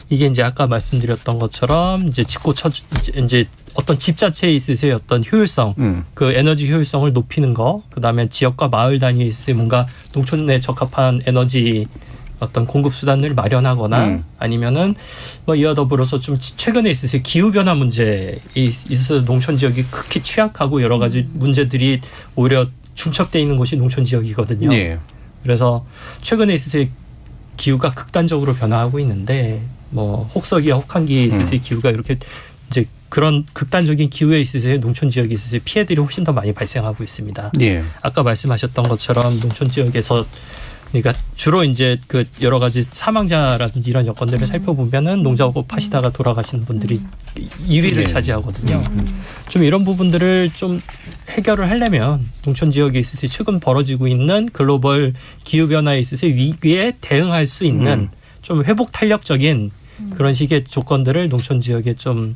이게 이제 아까 말씀드렸던 것처럼 이제 이제 어떤 집 자체에 있어서의 어떤 효율성, 그 에너지 효율성을 높이는 거, 그 다음에 지역과 마을 단위에 있어서 뭔가 농촌에 적합한 에너지 어떤 공급 수단을 마련하거나 아니면은 뭐 이와 더불어서 좀 최근에 있어서 기후 변화 문제에 있어서 농촌 지역이 극히 취약하고 여러 가지 문제들이 오히려 중첩되어 있는 곳이 농촌 지역이거든요. 그래서 최근에 있어서 기후가 극단적으로 변화하고 있는데 뭐 혹서기와 혹한기에 있어서 기후가 이렇게 이제 그런 극단적인 기후에 있어서 농촌 지역에 있어서 피해들이 훨씬 더 많이 발생하고 있습니다. 예. 아까 말씀하셨던 것처럼 농촌 지역에서 그러니까 주로 이제 그 여러 가지 사망자라든지 이런 여건들을 살펴보면은 농작업 하시다가 돌아가시는 분들이 2위를 네. 차지하거든요. 좀 이런 부분들을 좀 해결을 하려면 농촌 지역에 있어서 최근 벌어지고 있는 글로벌 기후 변화에 있어서 위기에 대응할 수 있는 좀 회복 탄력적인 그런 식의 조건들을 농촌 지역에 좀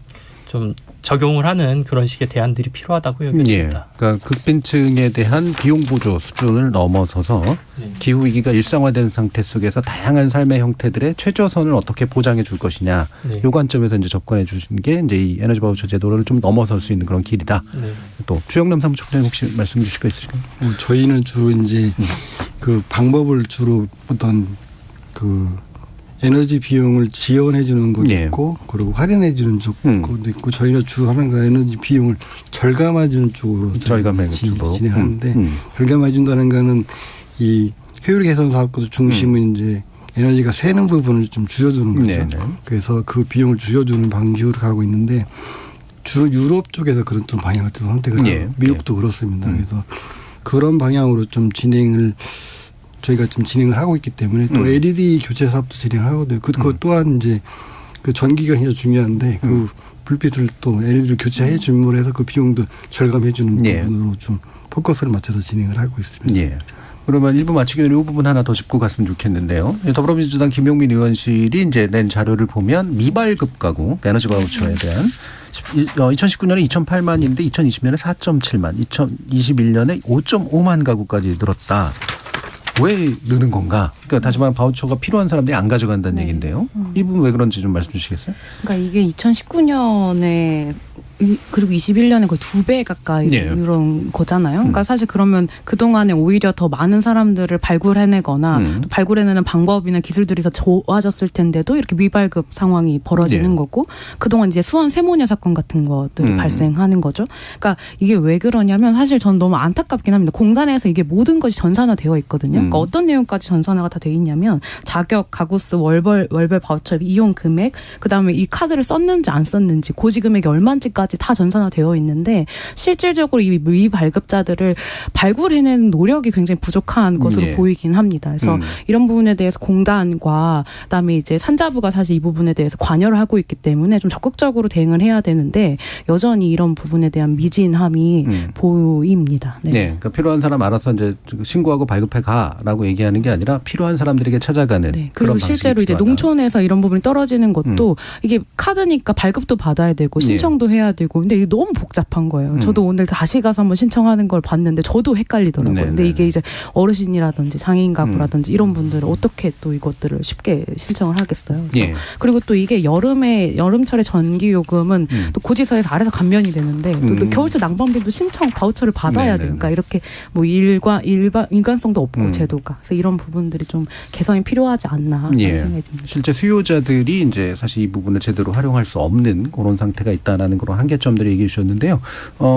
적용을 하는 그런 식의 대안들이 필요하다고 여겨집니다. 예. 그러니까 극빈층에 대한 비용 보조 수준을 넘어서서 기후 위기가 일상화된 상태 속에서 다양한 삶의 형태들의 최저선을 어떻게 보장해 줄 것이냐. 네. 요 관점에서 이제 접근해 주신 게 이제 이 에너지 바우처 제도를 좀 넘어설 수 있는 그런 길이다. 네. 또 주영남 사무총장님 혹시 말씀 주실 거 있으실까요? 저희는 주로 이제 그 방법을 주로 어떤 그 에너지 비용을 지원해 주는 것도 예. 있고 그리고 할인해 주는 쪽도 있고 저희가 주로 하는 건 에너지 비용을 절감해 주는 쪽으로 진행하는데 절감해 준다는 거는 이 효율 개선 사업과도 중심은 이제 에너지가 새는 부분을 좀 줄여주는 거죠. 네네. 그래서 그 비용을 줄여주는 방식으로 가고 있는데 주로 유럽 쪽에서 그런 좀 방향을 좀 선택을 예. 하고 미국도 그렇습니다. 그래서 그런 방향으로 좀 저희가 좀 진행을 하고 있기 때문에 또 LED 교체 사업도 진행하거든요. 그것 또한 이제 그 전기가 굉장히 중요한데 그 불빛을 또 LED를 교체해 줌으로 해서 그 비용도 절감해 주는 예. 부분으로 좀 포커스를 맞춰서 진행을 하고 있습니다. 예. 그러면 1부 마치기 전에 이 부분 하나 더 짚고 갔으면 좋겠는데요. 더불어민주당 김용민 의원실이 이제 낸 자료를 보면 미발급 가구 에너지 바우처에 대한 2019년에 2.8만인데 2020년에 4.7만, 2021년에 5.5만 가구까지 늘었다. 왜 느는 건가? 그러니까 다시 말하면 바우처가 필요한 사람들이 안 가져간다는 얘기인데요. 이 부분 왜 그런지 좀 말씀 주시겠어요? 그러니까 이게 2019년에 그리고 21년에 거의 2배 가까이 이런 거잖아요. 그러니까 사실 그러면 그동안에 오히려 더 많은 사람들을 발굴해내거나 또 발굴해내는 방법이나 기술들이 더 좋아졌을 텐데도 이렇게 미발급 상황이 벌어지는 거고 그동안 이제 수원 세모녀 사건 같은 것들이 발생하는 거죠. 그러니까 이게 왜 그러냐면 사실 전 너무 안타깝긴 합니다. 공단에서 이게 모든 것이 전산화되어 있거든요. 그러니까 어떤 내용까지 전산화가 다 돼 있냐면 자격, 가구수, 월별 바우처 이용 금액, 그다음에 이 카드를 썼는지 안 썼는지, 고지 금액이 얼마인지까지 다 전산화되어 있는데 실질적으로 이 미발급자들을 발굴해내는 노력이 굉장히 부족한 것으로 보이긴 합니다. 그래서 이런 부분에 대해서 공단과 그다음에 이제 산자부가 사실 이 부분에 대해서 관여를 하고 있기 때문에 좀 적극적으로 대응을 해야 되는데 여전히 이런 부분에 대한 미진함이 보입니다. 네. 그러니까 필요한 사람 알아서 이제 신고하고 발급해 가라고 얘기하는 게 아니라 필요한 사람들에게 찾아가는 그리고 그런 실제로 이제 필요하다. 농촌에서 이런 부분이 떨어지는 것도 이게 카드니까 발급도 받아야 되고 신청도 해야 되고 근데 이게 너무 복잡한 거예요. 저도 오늘 다시 가서 한번 신청하는 걸 봤는데 저도 헷갈리더라고요. 근데 이게 이제 어르신이라든지 장애인 가구라든지 이런 분들은 어떻게 또 이것들을 쉽게 신청을 하겠어요. 그래서 그리고 또 이게 여름철에 전기 요금은 또 고지서에서 알아서 감면이 되는데 또 겨울철 난방비도 신청 바우처를 받아야 돼요. 그러니까 이렇게 뭐 일관성도 없고 제도가 그래서 이런 부분들이 좀 개선이 필요하지 않나 하는 생각이 듭니다. 실제 수요자들이 이제 사실 이 부분을 제대로 활용할 수 없는 그런 상태가 있다라는 그런 한계점들을 얘기해 주셨는데요.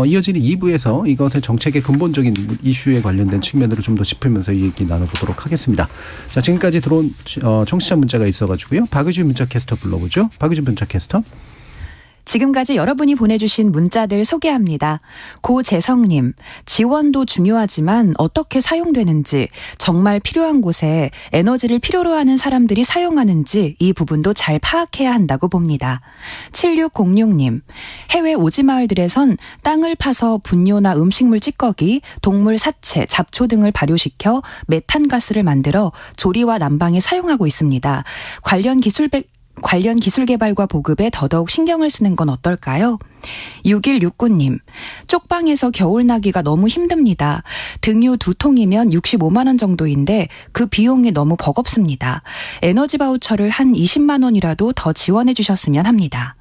이어지는 2부에서 이것의 정책의 근본적인 이슈에 관련된 측면으로 좀 더 짚으면서 이 얘기 나눠보도록 하겠습니다. 자, 지금까지 들어온 청취자 문자가 있어가지고요. 박의준 문자캐스터 불러보죠. 박의준 문자캐스터. 지금까지 여러분이 보내주신 문자들 소개합니다. 고재성님, 지원도 중요하지만 어떻게 사용되는지, 정말 필요한 곳에 에너지를 필요로 하는 사람들이 사용하는지 이 부분도 잘 파악해야 한다고 봅니다. 7606님, 해외 오지마을들에선 땅을 파서 분뇨나 음식물 찌꺼기, 동물 사체, 잡초 등을 발효시켜 메탄가스를 만들어 조리와 난방에 사용하고 있습니다. 관련 기술 개발과 보급에 더더욱 신경을 쓰는 건 어떨까요? 6169님, 쪽방에서 겨울 나기가 너무 힘듭니다. 등유 2통이면 65만 원 정도인데 그 비용이 너무 버겁습니다. 에너지 바우처를 한 20만 원이라도 더 지원해 주셨으면 합니다.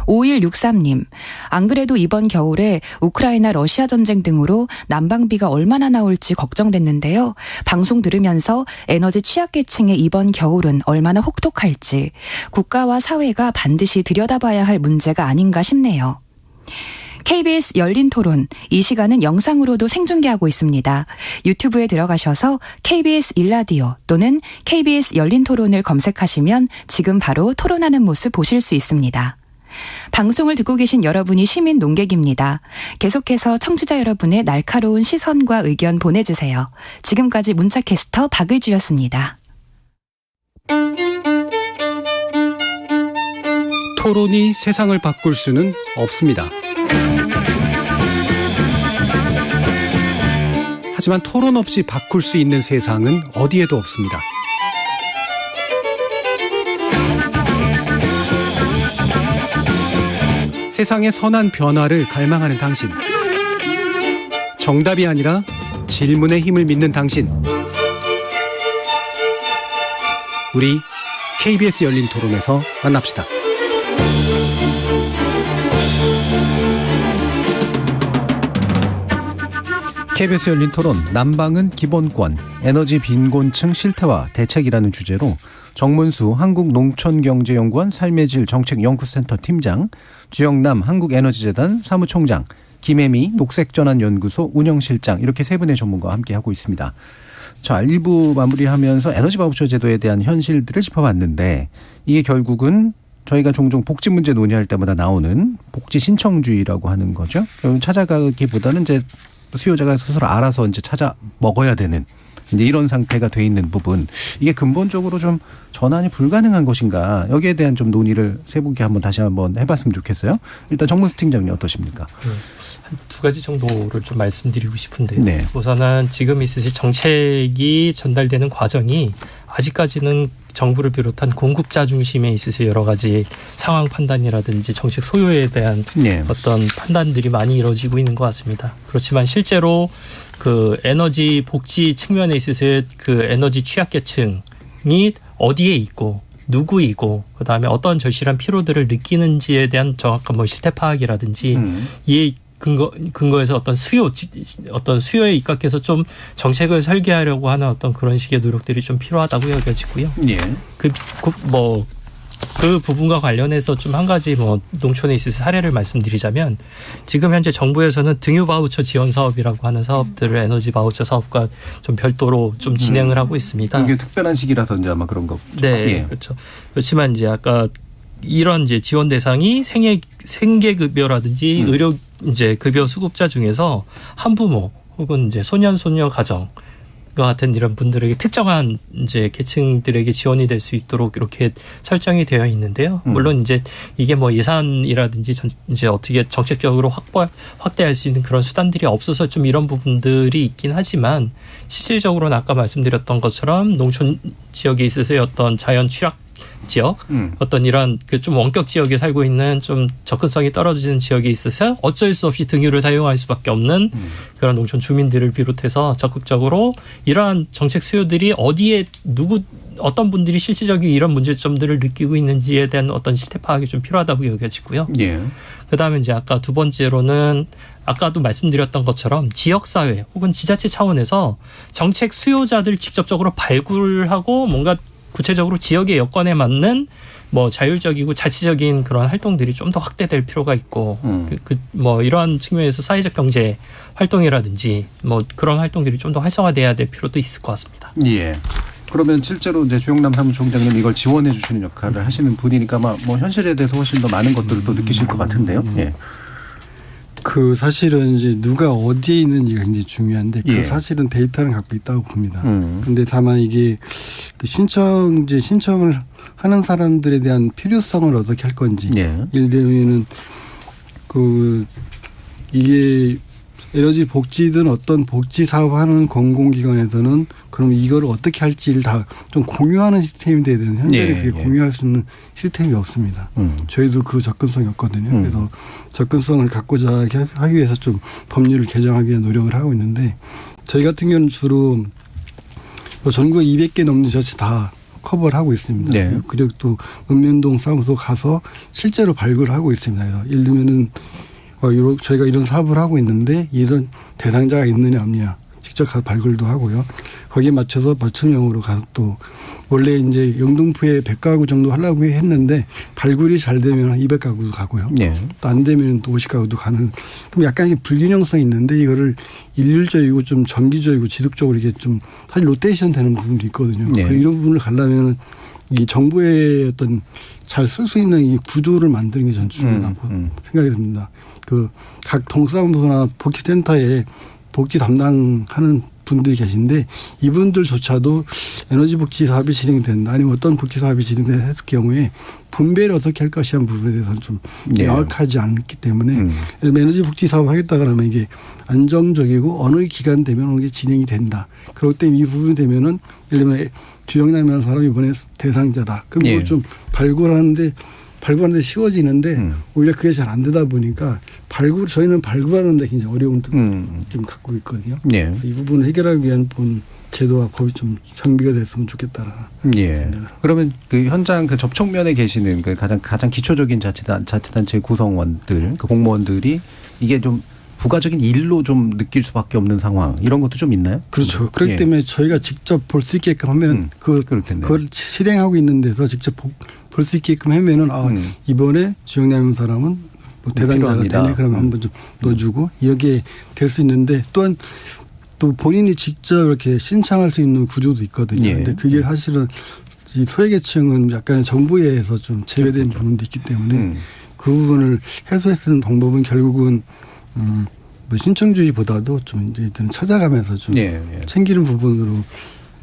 5163님, 안 그래도 이번 겨울에 우크라이나 러시아 전쟁 등으로 난방비가 얼마나 나올지 걱정됐는데요. 방송 들으면서 에너지 취약계층의 이번 겨울은 얼마나 혹독할지 국가와 사회가 반드시 들여다봐야 할 문제가 아닌가 싶네요. KBS 열린 토론, 이 시간은 영상으로도 생중계하고 있습니다. 유튜브에 들어가셔서 KBS 일라디오 또는 KBS 열린 토론을 검색하시면 지금 바로 토론하는 모습 보실 수 있습니다. 방송을 듣고 계신 여러분이 시민 논객입니다. 계속해서 청취자 여러분의 날카로운 시선과 의견 보내주세요. 지금까지 문자캐스터 박의주였습니다. 토론이 세상을 바꿀 수는 없습니다. 하지만 토론 없이 바꿀 수 있는 세상은 어디에도 없습니다. 세상의 선한 변화를 갈망하는 당신. 정답이 아니라 질문의 힘을 믿는 당신. 우리 KBS 열린 토론에서 만납시다. KBS 열린 토론 난방은 기본권, 에너지 빈곤층 실태와 대책이라는 주제로 정문수 한국농촌경제연구원 삶의 질 정책연구센터 팀장, 주영남 한국에너지재단 사무총장, 김혜미 녹색전환연구소 운영실장 이렇게 세 분의 전문가와 함께하고 있습니다. 자, 1부 마무리하면서 에너지 바우처 제도에 대한 현실들을 짚어봤는데 이게 결국은 저희가 종종 복지 문제 논의할 때마다 나오는 복지 신청주의라고 하는 거죠. 찾아가기보다는 이제 수요자가 스스로 알아서 이제 찾아 먹어야 되는 이제 이런 상태가 돼 있는 부분, 이게 근본적으로 좀 전환이 불가능한 것인가, 여기에 대한 좀 논의를 세부게 다시 한번 해봤으면 좋겠어요. 일단 정문수 팀장님 어떠십니까? 한 두 가지 정도를 좀 말씀드리고 싶은데요. 네. 우선은 지금 있으실 정책이 전달되는 과정이 아직까지는 정부를 비롯한 공급자 중심에 있어서 여러 가지 상황 판단이라든지 정책 소요에 대한 어떤 판단들이 많이 이루어지고 있는 것 같습니다. 그렇지만 실제로 그 에너지 복지 측면에 있어서의 그 에너지 취약계층이 어디에 있고 누구이고 그다음에 어떤 절실한 피로들을 느끼는지에 대한 정확한 실태 파악이라든지 이에 근거에서 어떤 수요에 입각해서 좀 정책을 설계하려고 하는 어떤 그런 식의 노력들이 좀 필요하다고 여겨지고요. 그 부분과 관련해서 좀 한 가지 농촌에 있어서 사례를 말씀드리자면, 지금 현재 정부에서는 등유 바우처 지원 사업이라고 하는 사업들을 에너지 바우처 사업과 좀 별도로 좀 진행을 하고 있습니다. 이게 특별한 시기라서 이제 아마 그런 거. 네, 그렇죠. 그렇지만 이제 아까 이런 이제 지원 대상이 생계급여라든지 의료 이제 급여 수급자 중에서 한부모 혹은 이제 소년 가정 같은 이런 분들에게 특정한 이제 계층들에게 지원이 될 수 있도록 이렇게 설정이 되어 있는데요. 물론 이제 이게 예산이라든지 이제 어떻게 정책적으로 확대할 수 있는 그런 수단들이 없어서 좀 이런 부분들이 있긴 하지만, 실질적으로는 아까 말씀드렸던 것처럼 농촌 지역에 있어서의 어떤 자연 취약 지역, 어떤 이런 그 좀 원격 지역에 살고 있는 좀 접근성이 떨어지는 지역에 있어서 어쩔 수 없이 등유를 사용할 수밖에 없는 그런 농촌 주민들을 비롯해서 적극적으로 이러한 정책 수요들이 어디에 어떤 분들이 실질적인 이런 문제점들을 느끼고 있는지에 대한 어떤 실태 파악이 좀 필요하다고 여겨지고요. 그다음에 이제 아까 두 번째로는 아까도 말씀드렸던 것처럼 지역사회 혹은 지자체 차원에서 정책 수요자들 직접적으로 발굴하고 뭔가 구체적으로 지역의 여건에 맞는 자율적이고 자치적인 그런 활동들이 좀 더 확대될 필요가 있고, 이러한 측면에서 사회적 경제 활동이라든지 그런 활동들이 좀 더 활성화돼야 될 필요도 있을 것 같습니다. 예. 그러면 실제로 이제 주영남 사무총장님 이걸 지원해 주시는 역할을 하시는 분이니까 현실에 대해서 훨씬 더 많은 것들을 또 느끼실 것 같은데요. 예. 그 사실은 이제 누가 어디에 있는지가 굉장히 중요한데 그 사실은 데이터는 갖고 있다고 봅니다. 근데 다만 이게 그 신청을 하는 사람들에 대한 필요성을 어떻게 할 건지. 예를 들면은 이게 에너지 복지든 어떤 복지 사업하는 공공기관에서는 그럼 이거를 어떻게 할지를 다 좀 공유하는 시스템이 돼야 되는, 현재 그게 공유할 수 있는 시스템이 없습니다. 저희도 그 접근성이 없거든요. 그래서 접근성을 갖고자 하기 위해서 좀 법률을 개정하기 위한 노력을 하고 있는데, 저희 같은 경우는 주로 전국 200개 넘는 지자체 다 커버를 하고 있습니다. 그리고 또 읍면동 사무소 가서 실제로 발굴을 하고 있습니다. 그래서 예를 들면은 저희가 이런 사업을 하고 있는데 이런 대상자가 있느냐 없느냐 직접 가서 발굴도 하고요. 거기에 맞춰서 맞춤형으로 가서 또 원래 이제 영등포에 100가구 정도 하려고 했는데 발굴이 잘 되면 200가구도 가고요. 또 안 되면 또 50가구도 가는. 그럼 약간 이게 불균형성이 있는데 이거를 일률적이고 좀 정기적이고 지속적으로 이게 좀 사실 로테이션 되는 부분도 있거든요. 이런 부분을 가려면 이 정부의 어떤 잘 쓸 수 있는 이 구조를 만드는 게 전 중요하다고 생각이 듭니다. 그 각 동사무소나 복지센터에 복지 담당하는 분들이 계신데 이분들조차도 에너지 복지 사업이 진행된다 아니면 어떤 복지 사업이 진행된다 했을 경우에 분배를 어떻게 할 것이라는 부분에 대해서는 좀 명확하지 않기 때문에 에너지 복지 사업 하겠다 그러면 이게 안정적이고 어느 기간 되면 이게 진행이 된다. 그렇기 때문에 이 부분이 되면은 예를 들면 주영남이라는 사람이 이번에 대상자다. 그럼 그걸 좀 발굴하는데 쉬워지는데 오히려 그게 잘 안 되다 보니까 저희는 발굴하는데 굉장히 어려움을 좀 갖고 있거든요. 이 부분을 해결하기 위한 제도와 법이 좀 정비가 됐으면 좋겠다라는 생각을. 그러면 그 현장 그 접촉면에 계시는 그 가장 기초적인 자치단체 구성원들, 그 공무원들이 이게 좀 부가적인 일로 좀 느낄 수밖에 없는 상황 이런 것도 좀 있나요? 그렇죠. 그렇기 때문에 저희가 직접 볼 수 있게끔 하면 그걸 실행하고 있는 데서 직접 볼 수 있게끔 하면은 이번에 주영남 사람은 뭐 대상자가 되네 그러면 한번 좀 넣어주고 이렇게 될 수 있는데 또한 또 본인이 직접 이렇게 신청할 수 있는 구조도 있거든요. 그런데 그게 사실은 이 소외계층은 약간 정부에 의해서 좀 제외된 부분도 있기 때문에 그 부분을 해소했는 방법은 결국은 뭐 신청주의보다도 좀 이제 찾아가면서 좀 챙기는 부분으로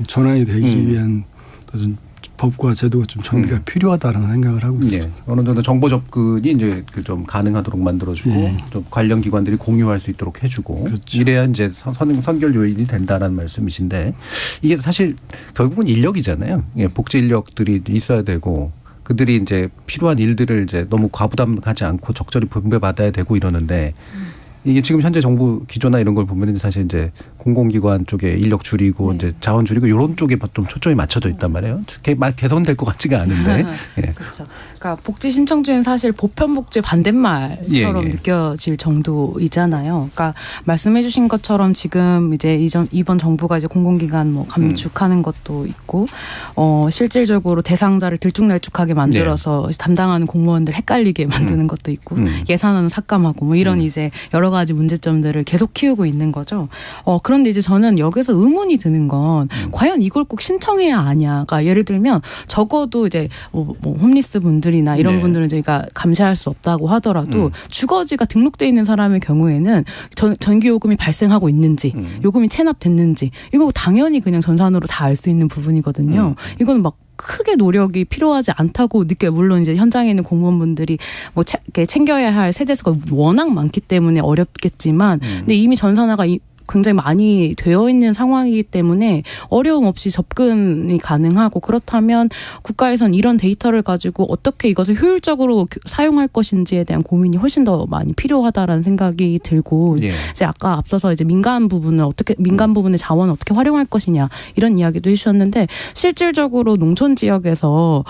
전환이 되기 위한 좀 법과 제도가 좀 정비가 필요하다라는 생각을 하고 있습니다. 어느 정도 정보 접근이 이제 그 좀 가능하도록 만들어주고 좀 관련 기관들이 공유할 수 있도록 해주고 이래야 이제 선결 요인이 된다라는 말씀이신데 이게 사실 결국은 인력이잖아요. 복지 인력들이 있어야 되고 그들이 이제 필요한 일들을 이제 너무 과부담하지 않고 적절히 분배받아야 되고 이러는데. 이게 지금 현재 정부 기조나 이런 걸 보면 사실 이제 공공기관 쪽에 인력 줄이고 이제 자원 줄이고 이런 쪽에 좀 초점이 맞춰져 있단 말이에요. 개선될 것 같지가 않은데. 그렇죠. 그러니까 복지 신청주의는 사실 보편복지 반대말처럼 느껴질 정도이잖아요. 그러니까 말씀해주신 것처럼 지금 이제 이번 정부가 이제 공공기관 뭐 감축하는 것도 있고, 실질적으로 대상자를 들쭉날쭉하게 만들어서 담당하는 공무원들 헷갈리게 만드는 것도 있고, 예산안은 삭감하고 뭐 이런 이제 여러 가지 문제점들을 계속 키우고 있는 거죠. 그런데 이제 저는 여기서 의문이 드는 건 과연 이걸 꼭 신청해야 하냐가 예를 들면 적어도 이제 뭐 홈리스 분들이나 이런 분들은 저희가 감시할 수 없다고 하더라도 주거지가 등록돼 있는 사람의 경우에는 전기요금이 발생하고 있는지 요금이 체납됐는지 이거 당연히 그냥 전산으로 다 알 수 있는 부분이거든요. 이거는 막 크게 노력이 필요하지 않다고 느껴요. 물론 이제 현장에 있는 공무원분들이 뭐 챙겨야 할 세대수가 워낙 많기 때문에 어렵겠지만, 근데 이미 전산화가 굉장히 많이 되어 있는 상황이기 때문에 어려움 없이 접근이 가능하고, 그렇다면 국가에선 이런 데이터를 가지고 어떻게 이것을 효율적으로 사용할 것인지에 대한 고민이 훨씬 더 많이 필요하다라는 생각이 들고, 이제 아까 앞서서 이제 민간 부분의 자원을 어떻게 활용할 것이냐 이런 이야기도 해주셨는데, 실질적으로 농촌 지역에서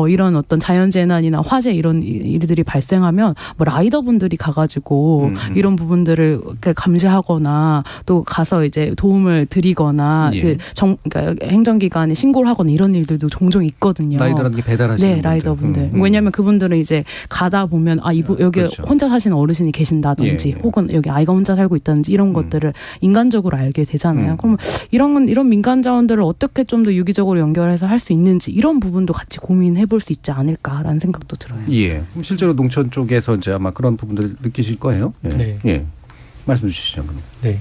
이런 어떤 자연재난이나 화재 이런 일들이 발생하면 뭐 라이더분들이 가가지고 이런 부분들을 감시하거나 또 가서 이제 도움을 드리거나 이제 그러니까 행정기관에 신고를 하거나 이런 일들도 종종 있거든요. 라이더라는 게 배달하시는 라이더분들. 왜냐하면 그분들은 이제 가다 보면 여기 혼자 사시는 어르신이 계신다든지 혹은 여기 아이가 혼자 살고 있다든지 이런 것들을 인간적으로 알게 되잖아요. 그럼 이런 민간 자원들을 어떻게 좀 더 유기적으로 연결해서 할 수 있는지 이런 부분도 같이 고민해 볼 수 있지 않을까라는 생각도 들어요. 그럼 실제로 농촌 쪽에서 이제 아마 그런 부분들 느끼실 거예요. 말씀 주시죠. 네.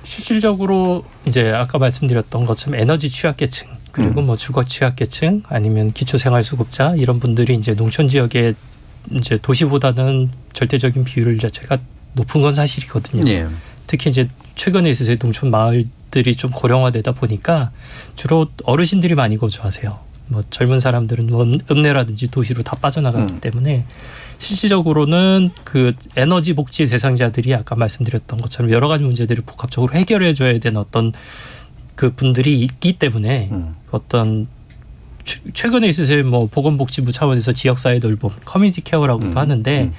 실질적으로 이제 아까 말씀드렸던 것처럼 에너지 취약계층 그리고 뭐 주거 취약계층 아니면 기초생활수급자 이런 분들이 이제 농촌 지역에 이제 도시보다는 절대적인 비율 자체가 높은 건 사실이거든요. 특히 이제 최근에 있어서 농촌 마을들이 좀 고령화되다 보니까 주로 어르신들이 많이 거주하세요. 뭐 젊은 사람들은 읍내라든지 도시로 다 빠져나가기 때문에 실질적으로는 그 에너지 복지 대상자들이 아까 말씀드렸던 것처럼 여러 가지 문제들을 복합적으로 해결해 줘야 되는 어떤 그 분들이 있기 때문에 어떤 최근에 있어서 뭐 보건복지부 차원에서 지역사회 돌봄 커뮤니티 케어라고도 하는데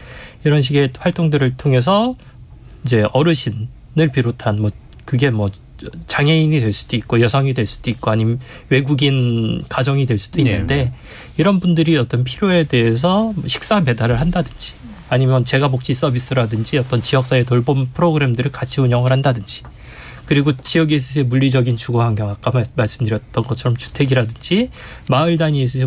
이런 식의 활동들을 통해서 이제 어르신을 비롯한 뭐 그게 뭐 장애인이 될 수도 있고 여성이 될 수도 있고 아니면 외국인 가정이 될 수도 있는데 이런 분들이 어떤 필요에 대해서 식사 배달을 한다든지 아니면 재가복지 서비스라든지 어떤 지역사회 돌봄 프로그램들을 같이 운영을 한다든지 그리고 지역에 있어서의 물리적인 주거 환경 아까 말씀드렸던 것처럼 주택이라든지 마을 단위에서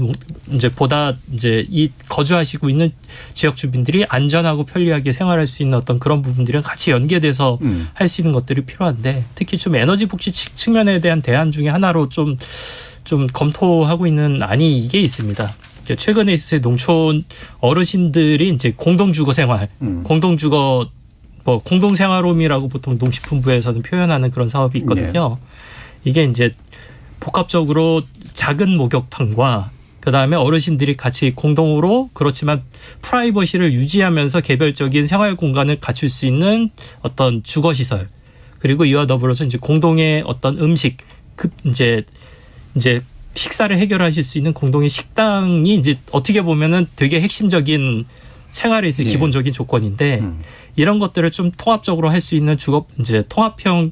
이제 보다 이제 이 거주하시고 있는 지역 주민들이 안전하고 편리하게 생활할 수 있는 어떤 그런 부분들은 같이 연계돼서 할 수 있는 것들이 필요한데 특히 좀 에너지 복지 측면에 대한 대안 중에 하나로 좀 검토하고 있는 안이 이게 있습니다. 최근에 있어서 농촌 어르신들이 이제 공동주거 생활, 공동주거 공동생활홈이라고 보통 농식품부에서는 표현하는 그런 사업이 있거든요. 이게 이제 복합적으로 작은 목욕탕과 그다음에 어르신들이 같이 공동으로 그렇지만 프라이버시를 유지하면서 개별적인 생활 공간을 갖출 수 있는 어떤 주거 시설 그리고 이와 더불어서 이제 공동의 어떤 음식 이제 식사를 해결하실 수 있는 공동의 식당이 이제 어떻게 보면은 되게 핵심적인 생활에 있어서 기본적인 조건인데 이런 것들을 좀 통합적으로 할 수 있는 통합형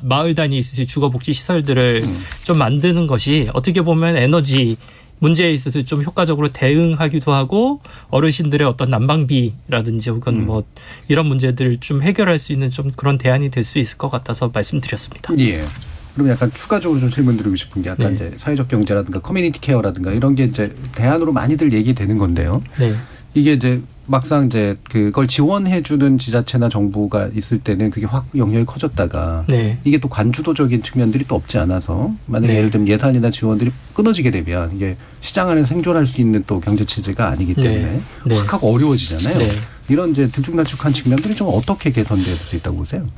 마을 단위에 있어서 주거복지 시설들을 좀 만드는 것이 어떻게 보면 에너지 문제에 있어서 좀 효과적으로 대응하기도 하고 어르신들의 어떤 난방비라든지 혹은 뭐 이런 문제들을 좀 해결할 수 있는 좀 그런 대안이 될 수 있을 것 같아서 말씀드렸습니다. 예. 그럼 약간 추가적으로 좀 질문드리고 싶은 게 아까 네. 이제 사회적 경제라든가 커뮤니티 케어라든가 이런 게 이제 대안으로 많이들 얘기되는 건데요. 네. 이게 이제 막상 이제 그걸 지원해주는 지자체나 정부가 있을 때는 그게 확 영역이 커졌다가 네. 이게 또 관주도적인 측면들이 또 없지 않아서 만약에 네. 예를 들면 예산이나 지원들이 끊어지게 되면 이게 시장 안에 생존할 수 있는 또 경제 체제가 아니기 때문에 네. 확 하고 어려워지잖아요. 네. 이런 이제 들쭉날쭉한 측면들이 좀 어떻게 개선될 수 있다고 보세요?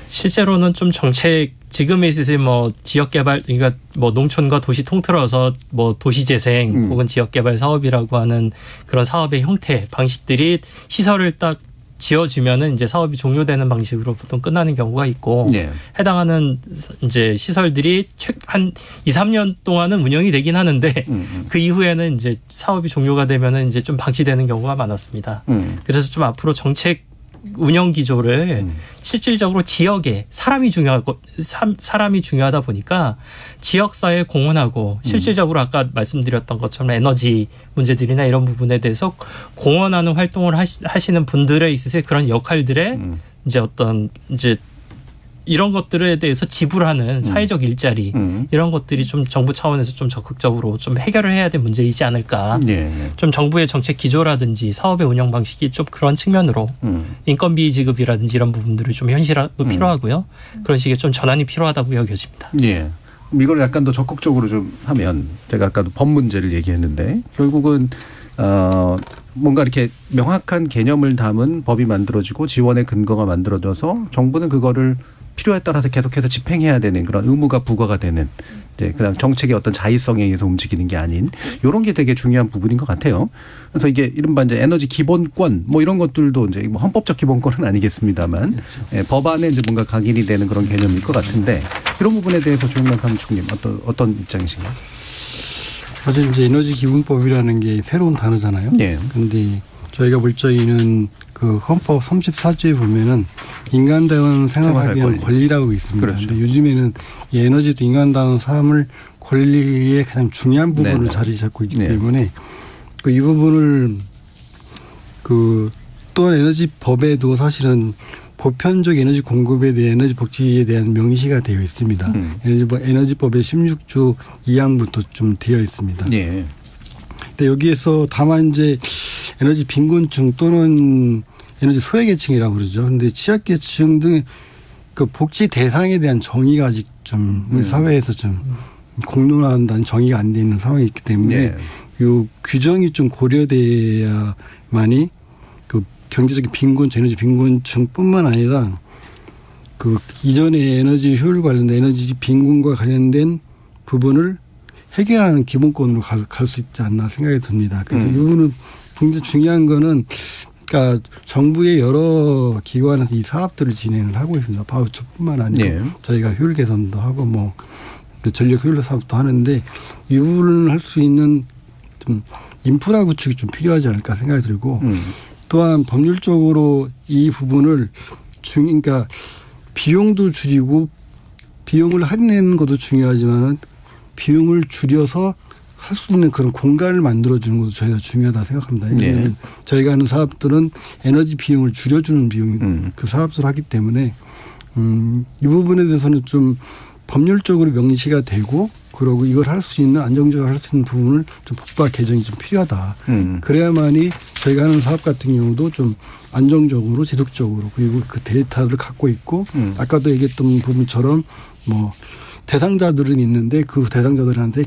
실제로는 좀 정책 지금에 있어서 뭐 지역 개발 그러니까 뭐 농촌과 도시 통틀어서 뭐 도시 재생 혹은 지역 개발 사업이라고 하는 그런 사업의 형태 방식들이 시설을 딱 지어지면은 이제 사업이 종료되는 방식으로 보통 끝나는 경우가 있고 해당하는 이제 시설들이 한 2, 3년 동안은 운영이 되긴 하는데 그 이후에는 이제 사업이 종료가 되면은 이제 좀 방치되는 경우가 많았습니다. 그래서 좀 앞으로 정책 운영 기조를 실질적으로 지역에 사람이 중요하다 보니까 지역사회에 공헌하고 실질적으로 아까 말씀드렸던 것처럼 에너지 문제들이나 이런 부분에 대해서 공헌하는 활동을 하시는 분들에 있어서 그런 역할들의 이제 어떤 이제 이런 것들에 대해서 지불하는 사회적 일자리 이런 것들이 좀 정부 차원에서 좀 적극적으로 좀 해결을 해야 될 문제이지 않을까. 좀 정부의 정책 기조라든지 사업의 운영 방식이 좀 그런 측면으로 인건비 지급이라든지 이런 부분들을 좀 현실화도 필요하고요. 그런 식의 좀 전환이 필요하다고 여겨집니다. 예. 이걸 약간 더 적극적으로 좀 하면 제가 아까도 법 문제를 얘기했는데 결국은 뭔가 이렇게 명확한 개념을 담은 법이 만들어지고 지원의 근거가 만들어져서 정부는 그거를 필요에 따라서 계속해서 집행해야 되는 그런 의무가 부과가 되는 이제 그냥 정책의 어떤 자의성에 의해서 움직이는 게 아닌 이런 게 되게 중요한 부분인 것 같아요. 그래서 이게 이른바 이제 에너지 기본권 뭐 이런 것들도 이제 뭐 헌법적 기본권은 아니겠습니다만 예, 법안에 이제 뭔가 각인이 되는 그런 개념일 것 같은데 이런 부분에 대해서 주영남 사무총님 어떤 입장이신가요? 사실 이제 에너지 기본법이라는 게 새로운 단어잖아요. 그런데 저희가 볼 적에는 그 헌법 34조에 보면은 인간다운 생활하기 위한 권리라고 있습니다. 그런데 요즘에는 이 에너지도 인간다운 삶을 권리의 가장 중요한 부분을 자리 잡고 있기 때문에 이 부분을 또한 에너지 법에도 사실은 보편적 에너지 공급에 대한 에너지 복지에 대한 명시가 되어 있습니다. 에너지법의 16조 2항부터 좀 되어 있습니다. 근데 여기에서 다만 이제 에너지 빈곤층 또는 에너지 소외계층이라고 그러죠. 그런데 취약계층 등 그 복지 대상에 대한 정의가 아직 좀 우리 사회에서 좀 공론화한다는 정의가 안 되는 상황이 있기 때문에 이 규정이 좀 고려돼야만이 그 경제적인 빈곤층, 에너지 빈곤층뿐만 아니라 그 이전의 에너지 효율 관련된 에너지 빈곤과 관련된 부분을 해결하는 기본권으로 갈 수 있지 않나 생각이 듭니다. 그래서 이 부분은 굉장히 중요한 거는 그러니까 정부의 여러 기관에서 이 사업들을 진행을 하고 있습니다. 바우처뿐만 아니라 저희가 효율 개선도 하고 뭐 전력 효율 사업도 하는데 이 부분을 할 수 있는 좀 인프라 구축이 좀 필요하지 않을까 생각이 들고 또한 법률적으로 이 부분을 그러니까 비용도 줄이고 비용을 할인하는 것도 중요하지만은 비용을 줄여서 할 수 있는 그런 공간을 만들어주는 것도 저희가 중요하다 생각합니다. 왜냐하면 저희가 하는 사업들은 에너지 비용을 줄여주는 비용 그 사업을 하기 때문에 이 부분에 대해서는 좀 법률적으로 명시가 되고 그러고 이걸 할 수 있는 안정적으로 할 수 있는 부분을 좀 법과 개정이 좀 필요하다. 그래야만이 저희가 하는 사업 같은 경우도 좀 안정적으로 지속적으로 그리고 그 데이터를 갖고 있고 아까도 얘기했던 부분처럼 뭐 대상자들은 있는데 그 대상자들한테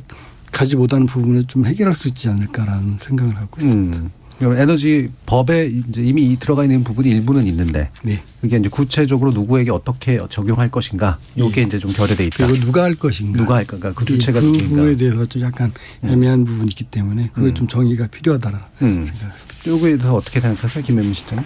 가지 못하는 부분을 좀 해결할 수 있지 않을까라는 생각을 하고 있습니다. 에너지 법에 이제 이미 들어가 있는 부분이 일부는 있는데 네. 그게 이제 구체적으로 누구에게 어떻게 적용할 것인가 이게 이제 좀 결여돼 있다. 그리고 누가 할 것인가. 누가 할 건가. 그 주체가 그 누구인가. 부분에 대해서 좀 약간 애매한 부분이 있기 때문에 그게 좀 정의가 필요하다는 생각을. 이거에 대해서 어떻게 생각하세요, 김혜민 씨는?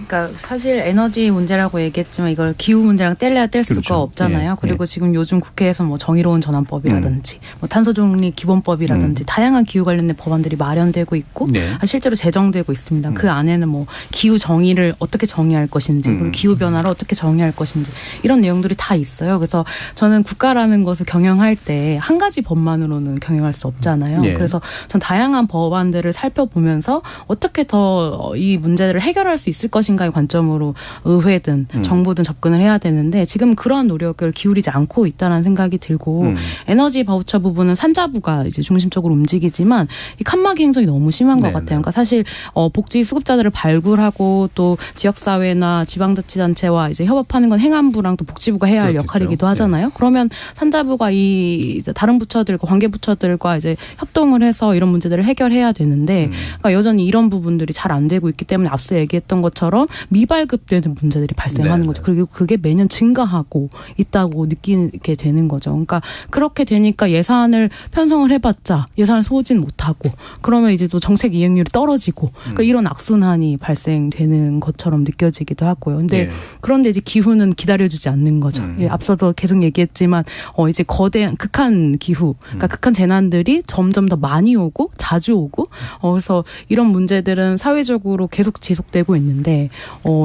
그러니까 사실 에너지 문제라고 얘기했지만 이걸 기후 문제랑 뗄래야 뗄 수가 그렇죠. 없잖아요. 예. 그리고 지금 요즘 국회에서 뭐 정의로운 전환법이라든지 뭐 탄소중립 기본법이라든지 다양한 기후 관련된 법안들이 마련되고 있고 네. 실제로 제정되고 있습니다. 그 안에는 뭐 기후 정의를 어떻게 정의할 것인지 그리고 기후 변화를 어떻게 정의할 것인지 이런 내용들이 다 있어요. 그래서 저는 국가라는 것을 경영할 때 한 가지 법만으로는 경영할 수 없잖아요. 예. 그래서 전 다양한 법안들을 살펴보면서 어떻게 더 이 문제들을 해결할 수 있을 것인가의 관점으로 의회든 정부든 접근을 해야 되는데 지금 그러한 노력을 기울이지 않고 있다는 생각이 들고 에너지 바우처 부분은 산자부가 이제 중심적으로 움직이지만 이 칸막이 행정이 너무 심한 것 같아요. 그러니까 사실 복지 수급자들을 발굴하고 또 지역사회나 지방자치단체와 이제 협업하는 건 행안부랑 또 복지부가 해야 할 그렇겠죠. 역할이기도 하잖아요. 그러면 산자부가 이 다른 부처들과 관계 부처들과 이제 협동을 해서 이런 문제들을 해결해야 되는데 그러니까 여전히 이런 부분들이 잘 안 되고 있기 때문에 앞서 얘기했던 것처럼 미발급되는 문제들이 발생하는 거죠. 그리고 그게 매년 증가하고 있다고 느끼게 되는 거죠. 그러니까 그렇게 되니까 예산을 편성을 해봤자 예산을 소진 못하고 그러면 이제 또 정책 이행률이 떨어지고 그러니까 이런 악순환이 발생되는 것처럼 느껴지기도 하고요. 근데 그런데 이제 기후는 기다려주지 않는 거죠. 예, 앞서도 계속 얘기했지만 이제 거대한 극한 기후, 그러니까 극한 재난들이 점점 더 많이 오고 자주 오고 그래서 이런 문제들은 사회적으로 계속 지속되고 있는데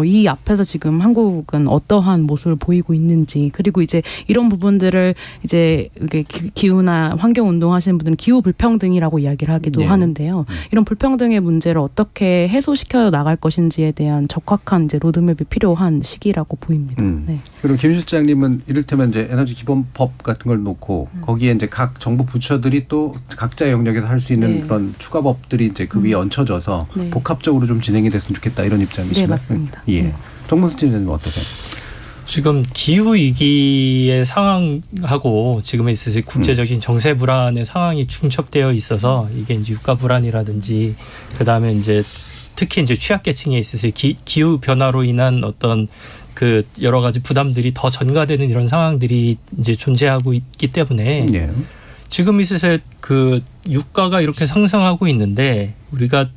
이 앞에서 지금 한국은 어떠한 모습을 보이고 있는지 그리고 이제 이런 부분들을 이제 기후나 환경 운동 하시는 분들은 기후 불평등이라고 이야기를 하기도 하는데요. 이런 불평등의 문제를 어떻게 해소시켜 나갈 것인지에 대한 적확한 이제 로드맵이 필요한 시기라고 보입니다. 네. 그럼 김 실장님은 이를테면 이제 에너지 기본법 같은 걸 놓고 거기에 이제 각 정부 부처들이 또 각자의 영역에서 할 수 있는 그런 추가 법들이 이제 그 위에 얹혀져서 복합적으로 좀 진행이 됐으면 좋겠다 이런 입장이시죠? 네, 맞습니다. 예. 정문수 팀장님 어떠세요? 지금 기후 위기의 상황하고 지금에 있어서 국제적인 정세 불안의 상황이 중첩되어 있어서 이게 이제 유가 불안이라든지 그다음에 이제 특히 이제 취약계층에 있어서 기후 변화로 인한 어떤 그 여러 가지 부담들이 더 전가되는 이런 상황들이 이제 존재하고 있기 때문에 지금 있어서 그 유가가 이렇게 상승하고 있는데 우리가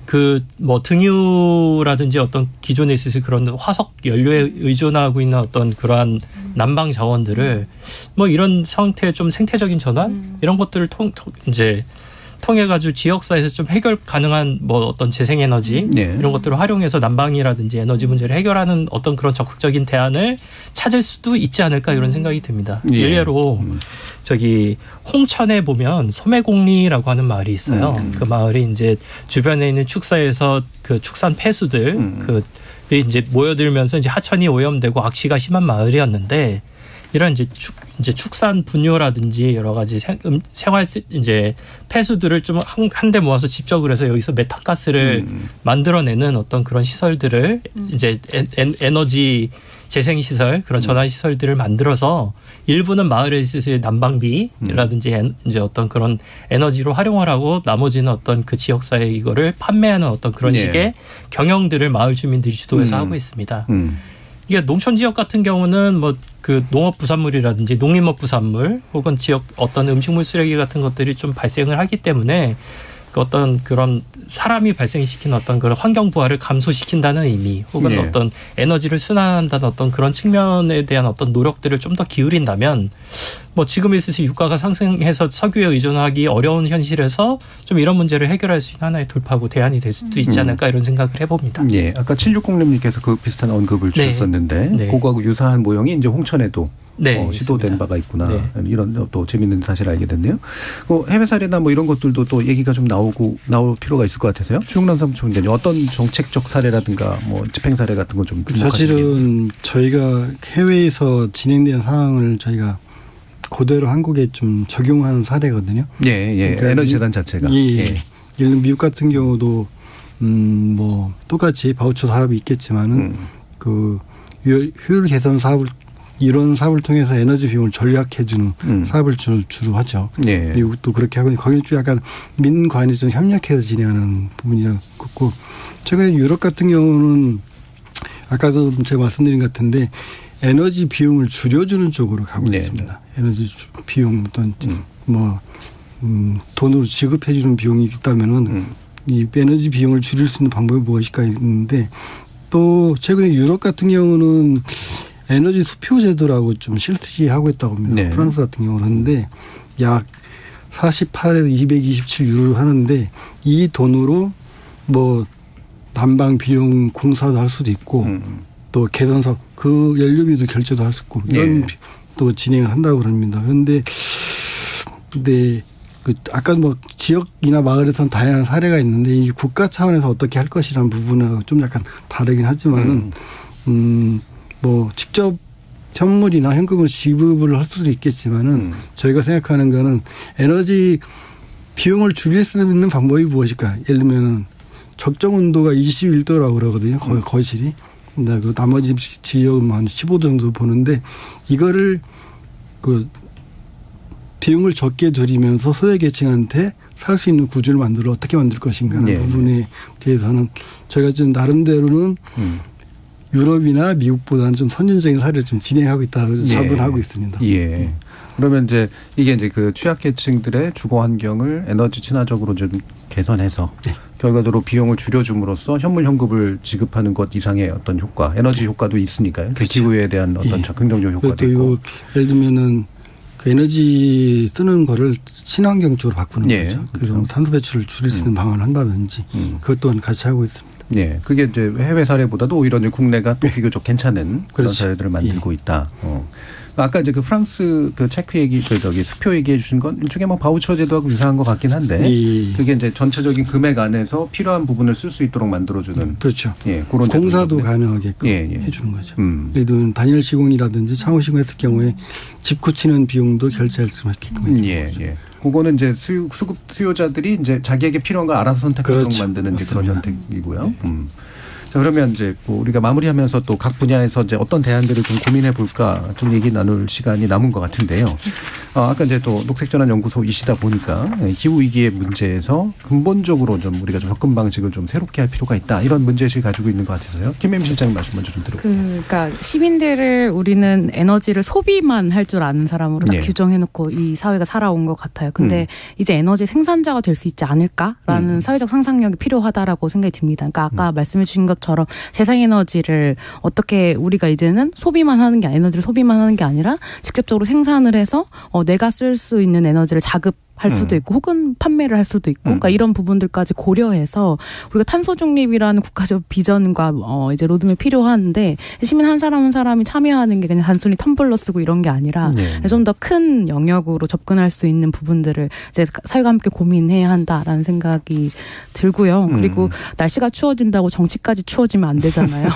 그 뭐 등유라든지 어떤 기존에 있어서 그런 화석 연료에 의존하고 있는 어떤 그러한 난방 자원들을 뭐 이런 상태의 좀 생태적인 전환 이런 것들을 통해 가지고 지역사회에서 좀 해결 가능한 뭐 어떤 재생에너지 이런 것들을 활용해서 난방이라든지 에너지 문제를 해결하는 어떤 그런 적극적인 대안을 찾을 수도 있지 않을까 이런 생각이 듭니다. 일례로 저기 홍천에 보면 소매공리라고 하는 마을이 있어요. 그 마을이 이제 주변에 있는 축사에서 그 축산 폐수들 그 이제 모여들면서 이제 하천이 오염되고 악취가 심한 마을이었는데 이런 이제 축산 분뇨라든지 여러 가지 생활 이제 폐수들을 좀 한데 모아서 집적을 해서 여기서 메탄가스를 만들어내는 어떤 그런 시설들을 이제 에너지 재생 시설 그런 전환 시설들을 만들어서 일부는 마을에 있어서의 난방비라든지 이제 어떤 그런 에너지로 활용을 하고 나머지는 어떤 그 지역사회 이거를 판매하는 어떤 그런 식의 경영들을 마을 주민들이 주도해서 하고 있습니다. 이게 농촌 지역 같은 경우는 뭐 그 농업 부산물이라든지 농림업 부산물 혹은 지역 어떤 음식물 쓰레기 같은 것들이 좀 발생을 하기 때문에 그 어떤 그런 사람이 발생시키는 어떤 그런 환경 부하를 감소시킨다는 의미 혹은 어떤 에너지를 순환한다는 어떤 그런 측면에 대한 어떤 노력들을 좀 더 기울인다면 뭐 지금에 있어서 유가가 상승해서 석유에 의존하기 어려운 현실에서 좀 이런 문제를 해결할 수 있는 하나의 돌파구 대안이 될 수도 있지 않을까 이런 생각을 해봅니다. 예, 아까 7606님께서 그 비슷한 언급을 주셨었는데 그거하고 유사한 모형이 이제 홍천에도 네, 시도된 있습니다. 바가 있구나. 네. 이런 또 재미있는 사실을 알게 됐네요. 해외 사례나 뭐 이런 것들도 또 얘기가 좀 나올 필요가 있을 것 같아서요. 최용남 사무총장님 어떤 정책적 사례라든가 뭐 집행 사례 같은 거 좀 사실은 저희가 해외에서 진행된 상황을 저희가 그대로 한국에 좀 적용하는 사례거든요. 예. 그러니까 에너지 재단 자체가. 예. 예를 들면 미국 같은 경우도 뭐 똑같이 바우처 사업이 있겠지만은 그 효율 개선 사업을 이런 사업을 통해서 에너지 비용을 절약해주는 사업을 주로 하죠. 예. 미국도 그렇게 하고 거기는 좀 약간 민관이 좀 협력해서 진행하는 부분이었고 최근에 유럽 같은 경우는 아까도 제가 말씀드린 것 같은데 에너지 비용을 줄여주는 쪽으로 가고 있습니다. 에너지 비용 어떤 돈으로 지급해주는 비용이 있다면은 이 에너지 비용을 줄일 수 있는 방법이 무엇일까 있는데 또 최근에 유럽 같은 경우는 에너지 수표 제도라고 좀 실시하고 있다고 합니다. 네. 프랑스 같은 경우는 하는데 약 48에서 227유로를 하는데 이 돈으로 뭐 난방 비용 공사도 할 수도 있고 또 개선 사업 그 연료비도 결제도 할 수 있고 이런 또 진행을 한다고 합니다. 그런데 그 아까 뭐 지역이나 마을에서는 다양한 사례가 있는데 이 국가 차원에서 어떻게 할 것이라는 부분은 좀 약간 다르긴 하지만은 뭐 직접 현물이나 현금을 지급을 할 수도 있겠지만은 저희가 생각하는 거는 에너지 비용을 줄일 수 있는 방법이 무엇일까? 예를 들면은 적정 온도가 21도라고 그러거든요. 거실이. 근데 그 나머지 지역은 한 15도 정도 보는데 이거를 그 비용을 적게 들이면서 소외계층한테 살 수 있는 구조를 어떻게 만들 것인가 하는 부분에 대해서는 저희가 좀 나름대로는 유럽이나 미국보다는 좀 선진적인 사례를 좀 진행하고 있다고 자문하고 있습니다. 예. 그러면 이게 그 취약계층들의 주거 환경을 에너지 친화적으로 좀 개선해서 결과적으로 비용을 줄여줌으로써 현물 현금을 지급하는 것 이상의 어떤 효과, 에너지 효과도 있으니까요. 그렇죠. 기후에 대한 어떤 긍정적 효과도 있고. 예를 들면은 그 에너지 쓰는 거를 친환경 쪽으로 바꾸는 거죠. 그래서 그렇죠. 탄소 배출을 줄일 수 있는 방안을 한다든지 그것 또한 같이 하고 있습니다. 네, 그게 이제 해외 사례보다도 오히려 국내가 또 비교적 괜찮은 그런 사례들을 만들고 있다. 아까 이제 그 프랑스 그 체크 얘기, 수표 얘기해 주신 건 일종의 뭐 바우처 제도하고 유사한 것 같긴 한데 그게 이제 전체적인 금액 안에서 필요한 부분을 쓸 수 있도록 만들어주는. 그렇죠. 그런 공사도 가능하게끔 해주는 거죠. 예를 들면 단열 시공이라든지 창호 시공했을 경우에 집 고치는 비용도 결제할 수 있게끔 해주는 거죠. 그거는 이제 수급 수요자들이 이제 자기에게 필요한 걸 알아서 선택하도록 만드는 이제 그런 형태이고요. 자, 그러면 이제 뭐 우리가 마무리하면서 또 각 분야에서 이제 어떤 대안들을 좀 고민해 볼까 좀 얘기 나눌 시간이 남은 것 같은데요. 아까 이제 또 녹색전환연구소이시다 보니까 기후 위기의 문제에서 근본적으로 좀 우리가 좀 접근 방식을 좀 새롭게 할 필요가 있다 이런 문제의식을 가지고 있는 것 같아서요. 김혜미 실장님 말씀 먼저 좀 들어볼게요. 그러니까 시민들을 우리는 에너지를 소비만 할 줄 아는 사람으로 딱 규정해놓고 이 사회가 살아온 것 같아요. 근데 이제 에너지 생산자가 될 수 있지 않을까라는 사회적 상상력이 필요하다라고 생각이 듭니다. 그러니까 아까 말씀해 주신 것처럼 재생에너지를 어떻게 우리가 이제는 소비만 하는 게 에너지를 소비만 하는 게 아니라 직접적으로 생산을 해서 내가 쓸 수 있는 에너지를 자급할 수도 있고 혹은 판매를 할 수도 있고 그러니까 이런 부분들까지 고려해서 우리가 탄소 중립이라는 국가적 비전과 이제 로드맵이 필요한데 시민 한 사람 한 사람이 참여하는 게 그냥 단순히 텀블러 쓰고 이런 게 아니라 좀 더 큰 영역으로 접근할 수 있는 부분들을 이제 사회가 함께 고민해야 한다라는 생각이 들고요. 그리고 날씨가 추워진다고 정치까지 추워지면 안 되잖아요.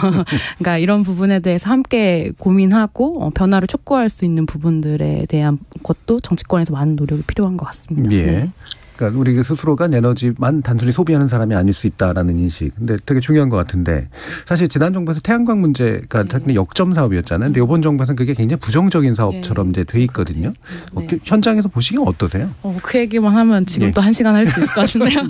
그러니까 이런 부분에 대해서 함께 고민하고 변화를 촉구할 수 있는 부분들에 대한 것도 정치권에서 많은 노력이 필요한 것 같습니다. 네. 그러니까 우리 스스로가 에너지만 단순히 소비하는 사람이 아닐 수 있다라는 인식. 근데 되게 중요한 것 같은데 사실 지난 정부에서 태양광 문제가 사실 역점 사업이었잖아요. 근데 이번 정부에서는 그게 굉장히 부정적인 사업처럼 이제 돼 있거든요. 현장에서 보시기엔 어떠세요? 그 얘기만 하면 지금 또 1시간 할 수 있을 것 같은데요.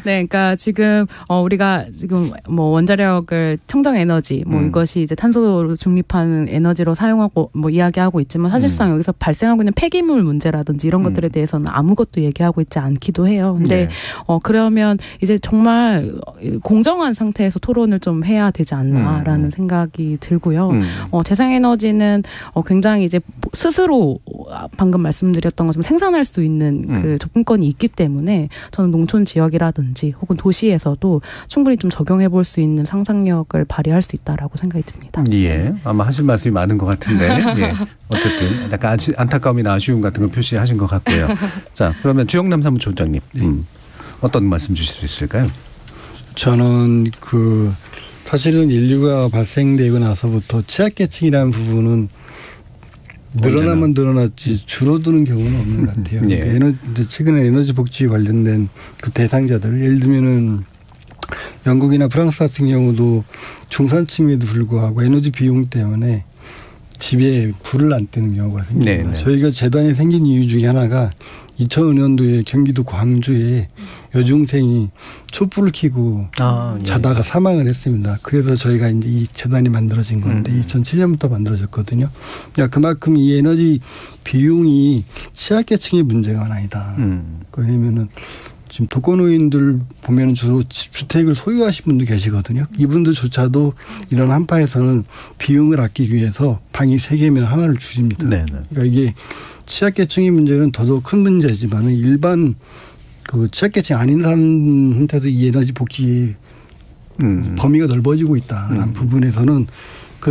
네, 그러니까 지금 우리가 지금 뭐 원자력을 청정 에너지 뭐 이것이 이제 탄소로 중립하는 에너지로 사용하고 뭐 이야기하고 있지만 사실상 여기서 발생하고 있는 폐기물 문제라든지 이런 것들에 대해서는 아무것도 얘기하고 있지 되지 않기도 해요. 근데 그러면 이제 정말 공정한 상태에서 토론을 좀 해야 되지 않나라는 생각이 들고요. 재생에너지는 굉장히 이제 스스로 방금 말씀드렸던 것처럼 생산할 수 있는 그 접근권이 있기 때문에 저는 농촌 지역이라든지 혹은 도시에서도 충분히 좀 적용해 볼 수 있는 상상력을 발휘할 수 있다라고 생각이 듭니다. 예, 아마 하실 말씀이 많은 것 같은데 예. 어쨌든 약간 안타까움이나 아쉬움 같은 걸 표시하신 것 같고요. 자, 그러면 주영남 사무총장님 어떤 말씀 주실 수 있을까요? 저는 사실은 인류가 발생되고 나서부터 취약계층이라는 부분은 늘어나면 늘어났지 줄어드는 경우는 없는 것 같아요. 예. 그러니까 최근에 에너지 복지 관련된 그 대상자들 예를 들면은 영국이나 프랑스 같은 경우도 중산층에도 불구하고 에너지 비용 때문에 집에 불을 안 떼는 경우가 생깁니다. 저희가 재단이 생긴 이유 중에 하나가 2005년도에 경기도 광주에 여중생이 촛불을 켜고 자다가 사망을 했습니다. 그래서 저희가 이제 이 재단이 만들어진 건데 2007년부터 만들어졌거든요. 그러니까 그만큼 이 에너지 비용이 취약계층의 문제가 아니다. 왜냐면은 지금 독거노인들 보면 주로 주택을 소유하신 분도 계시거든요. 이분들조차도 이런 한파에서는 비용을 아끼기 위해서 방이 3개면 하나를 줄입니다. 그러니까 이게 취약계층의 문제는 더더욱 큰 문제지만 일반 취약계층 아닌 사람한테도 이 에너지 복지의 범위가 넓어지고 있다는 부분에서는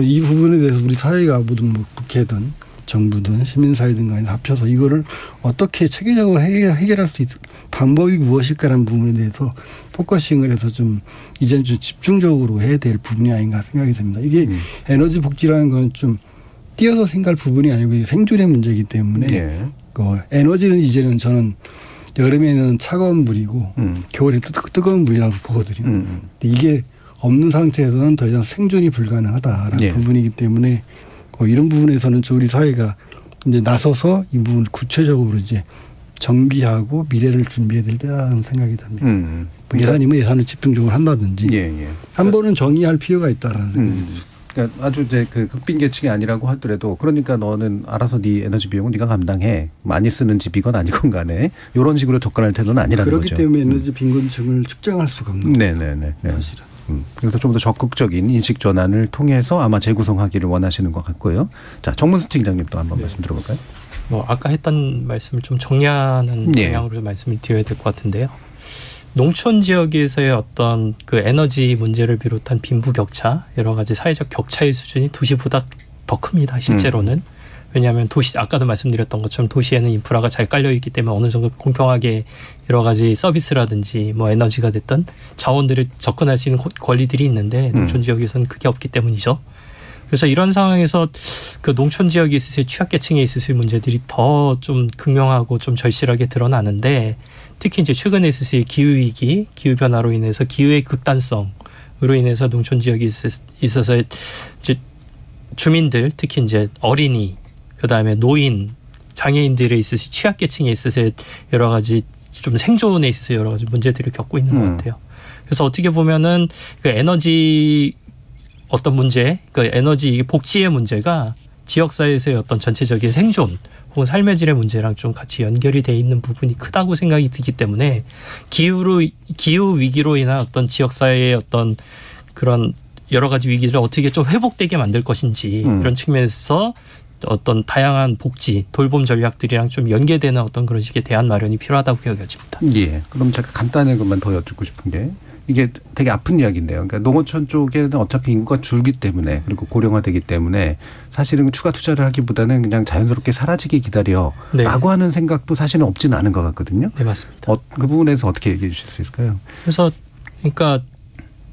이 부분에 대해서 우리 사회가 모든 국회든 정부든 시민사회든 간에 합쳐서 이거를 어떻게 체계적으로 해결할 수 있을 방법이 무엇일까라는 부분에 대해서 포커싱을 해서 좀 이제는 좀 집중적으로 해야 될 부분이 아닌가 생각이 듭니다. 이게 에너지 복지라는 건 좀 띄어서 생각할 부분이 아니고 생존의 문제이기 때문에 에너지는 이제는 저는 여름에는 차가운 물이고 겨울에 뜨거운 물이라고 보거든요. 근데 이게 없는 상태에서는 더 이상 생존이 불가능하다라는 부분이기 때문에 이런 부분에서는 우리 사회가 이제 나서서 이 부분을 구체적으로 이제 정비하고 미래를 준비해야 될 때라는 생각이 듭니다. 예산이면 예산을 집중적으로 한다든지 한 번은 정의할 필요가 있다라는 생각이 듭니다. 그러니까 아주 이제 극빈 계층이 아니라고 하더라도 그러니까 너는 알아서 네 에너지 비용은 네가 감당해. 많이 쓰는 집이건 아니건 간에 이런 식으로 접근할 태도는 아니라는 거죠. 그렇기 때문에 에너지 빈곤층을 측정할 수가 없는 거죠. 사실은. 그래서 좀 더 적극적인 인식 전환을 통해서 아마 재구성하기를 원하시는 것 같고요. 자, 정문수 팀장님도 한번 말씀 들어볼까요? 아까 했던 말씀을 좀 정리하는 방향으로 말씀을 드려야 될 것 같은데요. 농촌 지역에서의 어떤 그 에너지 문제를 비롯한 빈부격차, 여러 가지 사회적 격차의 수준이 도시보다 더 큽니다. 실제로는. 왜냐하면 아까도 말씀드렸던 것처럼 도시에는 인프라가 잘 깔려 있기 때문에 어느 정도 공평하게 여러 가지 서비스라든지 에너지가 됐던 자원들을 접근할 수 있는 권리들이 있는데 농촌 지역에서는 그게 없기 때문이죠. 그래서 이런 상황에서 그 농촌 지역에 있어서의 취약계층에 있어서의 문제들이 더 좀 극명하고 좀 절실하게 드러나는데 특히 이제 최근에 있어서의 기후위기, 기후변화로 인해서 기후의 극단성으로 인해서 농촌 지역에 있어서 이제 주민들 특히 이제 어린이 그다음에 노인, 장애인들에 있어서 취약계층에 있어서 여러 가지 좀 생존에 있어서 여러 가지 문제들을 겪고 있는 것 같아요. 그래서 어떻게 보면은 그 에너지 어떤 문제, 그 에너지 복지의 문제가 지역사회에서의 어떤 전체적인 생존 혹은 삶의 질의 문제랑 좀 같이 연결이 돼 있는 부분이 크다고 생각이 들기 때문에 기후 위기로 인한 어떤 지역사회의 어떤 그런 여러 가지 위기를 어떻게 좀 회복되게 만들 것인지 이런 측면에서 어떤 다양한 복지, 돌봄 전략들이랑 좀 연계되는 어떤 그런 식의 대안 마련이 필요하다고 여겨집니다. 예. 그럼 제가 간단한 것만 더 여쭙고 싶은 게 이게 되게 아픈 이야기인데요. 그러니까 농어촌 쪽에는 어차피 인구가 줄기 때문에 그리고 고령화되기 때문에 사실은 추가 투자를 하기보다는 그냥 자연스럽게 사라지게 기다려라고 하는 생각도 사실은 없지는 않은 것 같거든요. 네, 맞습니다. 그 부분에서 어떻게 얘기해 주실 수 있을까요? 그래서 그러니까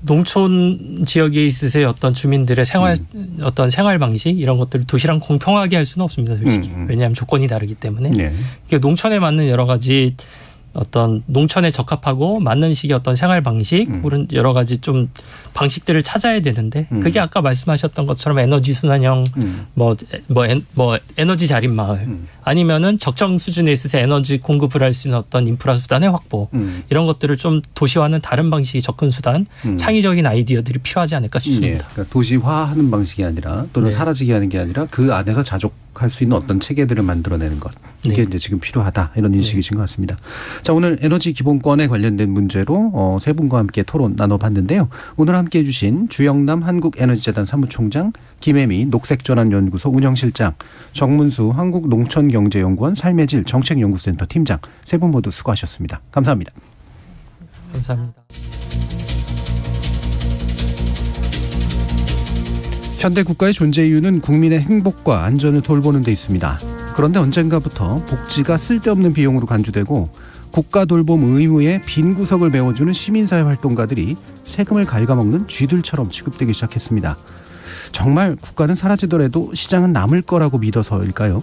농촌 지역에 있으세요 어떤 주민들의 어떤 생활 방식 이런 것들을 도시랑 공평하게 할 수는 없습니다, 솔직히. 왜냐하면 조건이 다르기 때문에. 이게 농촌에 맞는 여러 가지 어떤 농촌에 적합하고 맞는 식의 어떤 생활 방식 혹은 여러 가지 좀 방식들을 찾아야 되는데 그게 아까 말씀하셨던 것처럼 에너지 순환형 에너지 자립 마을 아니면은 적정 수준에 있어서 에너지 공급을 할 수 있는 어떤 인프라 수단의 확보 이런 것들을 좀 도시와는 다른 방식의 접근 수단 창의적인 아이디어들이 필요하지 않을까 싶습니다. 그러니까 도시화하는 방식이 아니라 또는 사라지게 하는 게 아니라 그 안에서 행복할 수 있는 어떤 체계들을 만들어내는 것. 이게 이제 지금 필요하다 이런 인식이신 것 같습니다. 자, 오늘 에너지 기본권에 관련된 문제로 세 분과 함께 토론 나눠봤는데요. 오늘 함께해 주신 주영남 한국에너지재단 사무총장, 김혜미 녹색전환연구소 운영실장, 정문수 한국농촌경제연구원 삶의 질 정책연구센터 팀장 세 분 모두 수고하셨습니다. 감사합니다. 감사합니다. 현대 국가의 존재 이유는 국민의 행복과 안전을 돌보는 데 있습니다. 그런데 언젠가부터 복지가 쓸데없는 비용으로 간주되고 국가 돌봄 의무의 빈 구석을 메워주는 시민사회 활동가들이 세금을 갉아먹는 쥐들처럼 취급되기 시작했습니다. 정말 국가는 사라지더라도 시장은 남을 거라고 믿어서일까요?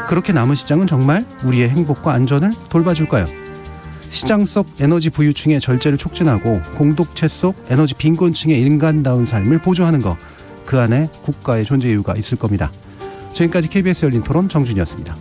그렇게 남은 시장은 정말 우리의 행복과 안전을 돌봐줄까요? 시장 속 에너지 부유층의 절제를 촉진하고 공동체 속 에너지 빈곤층의 인간다운 삶을 보조하는 것, 그 안에 국가의 존재 이유가 있을 겁니다. 지금까지 KBS 열린 토론 정준이었습니다.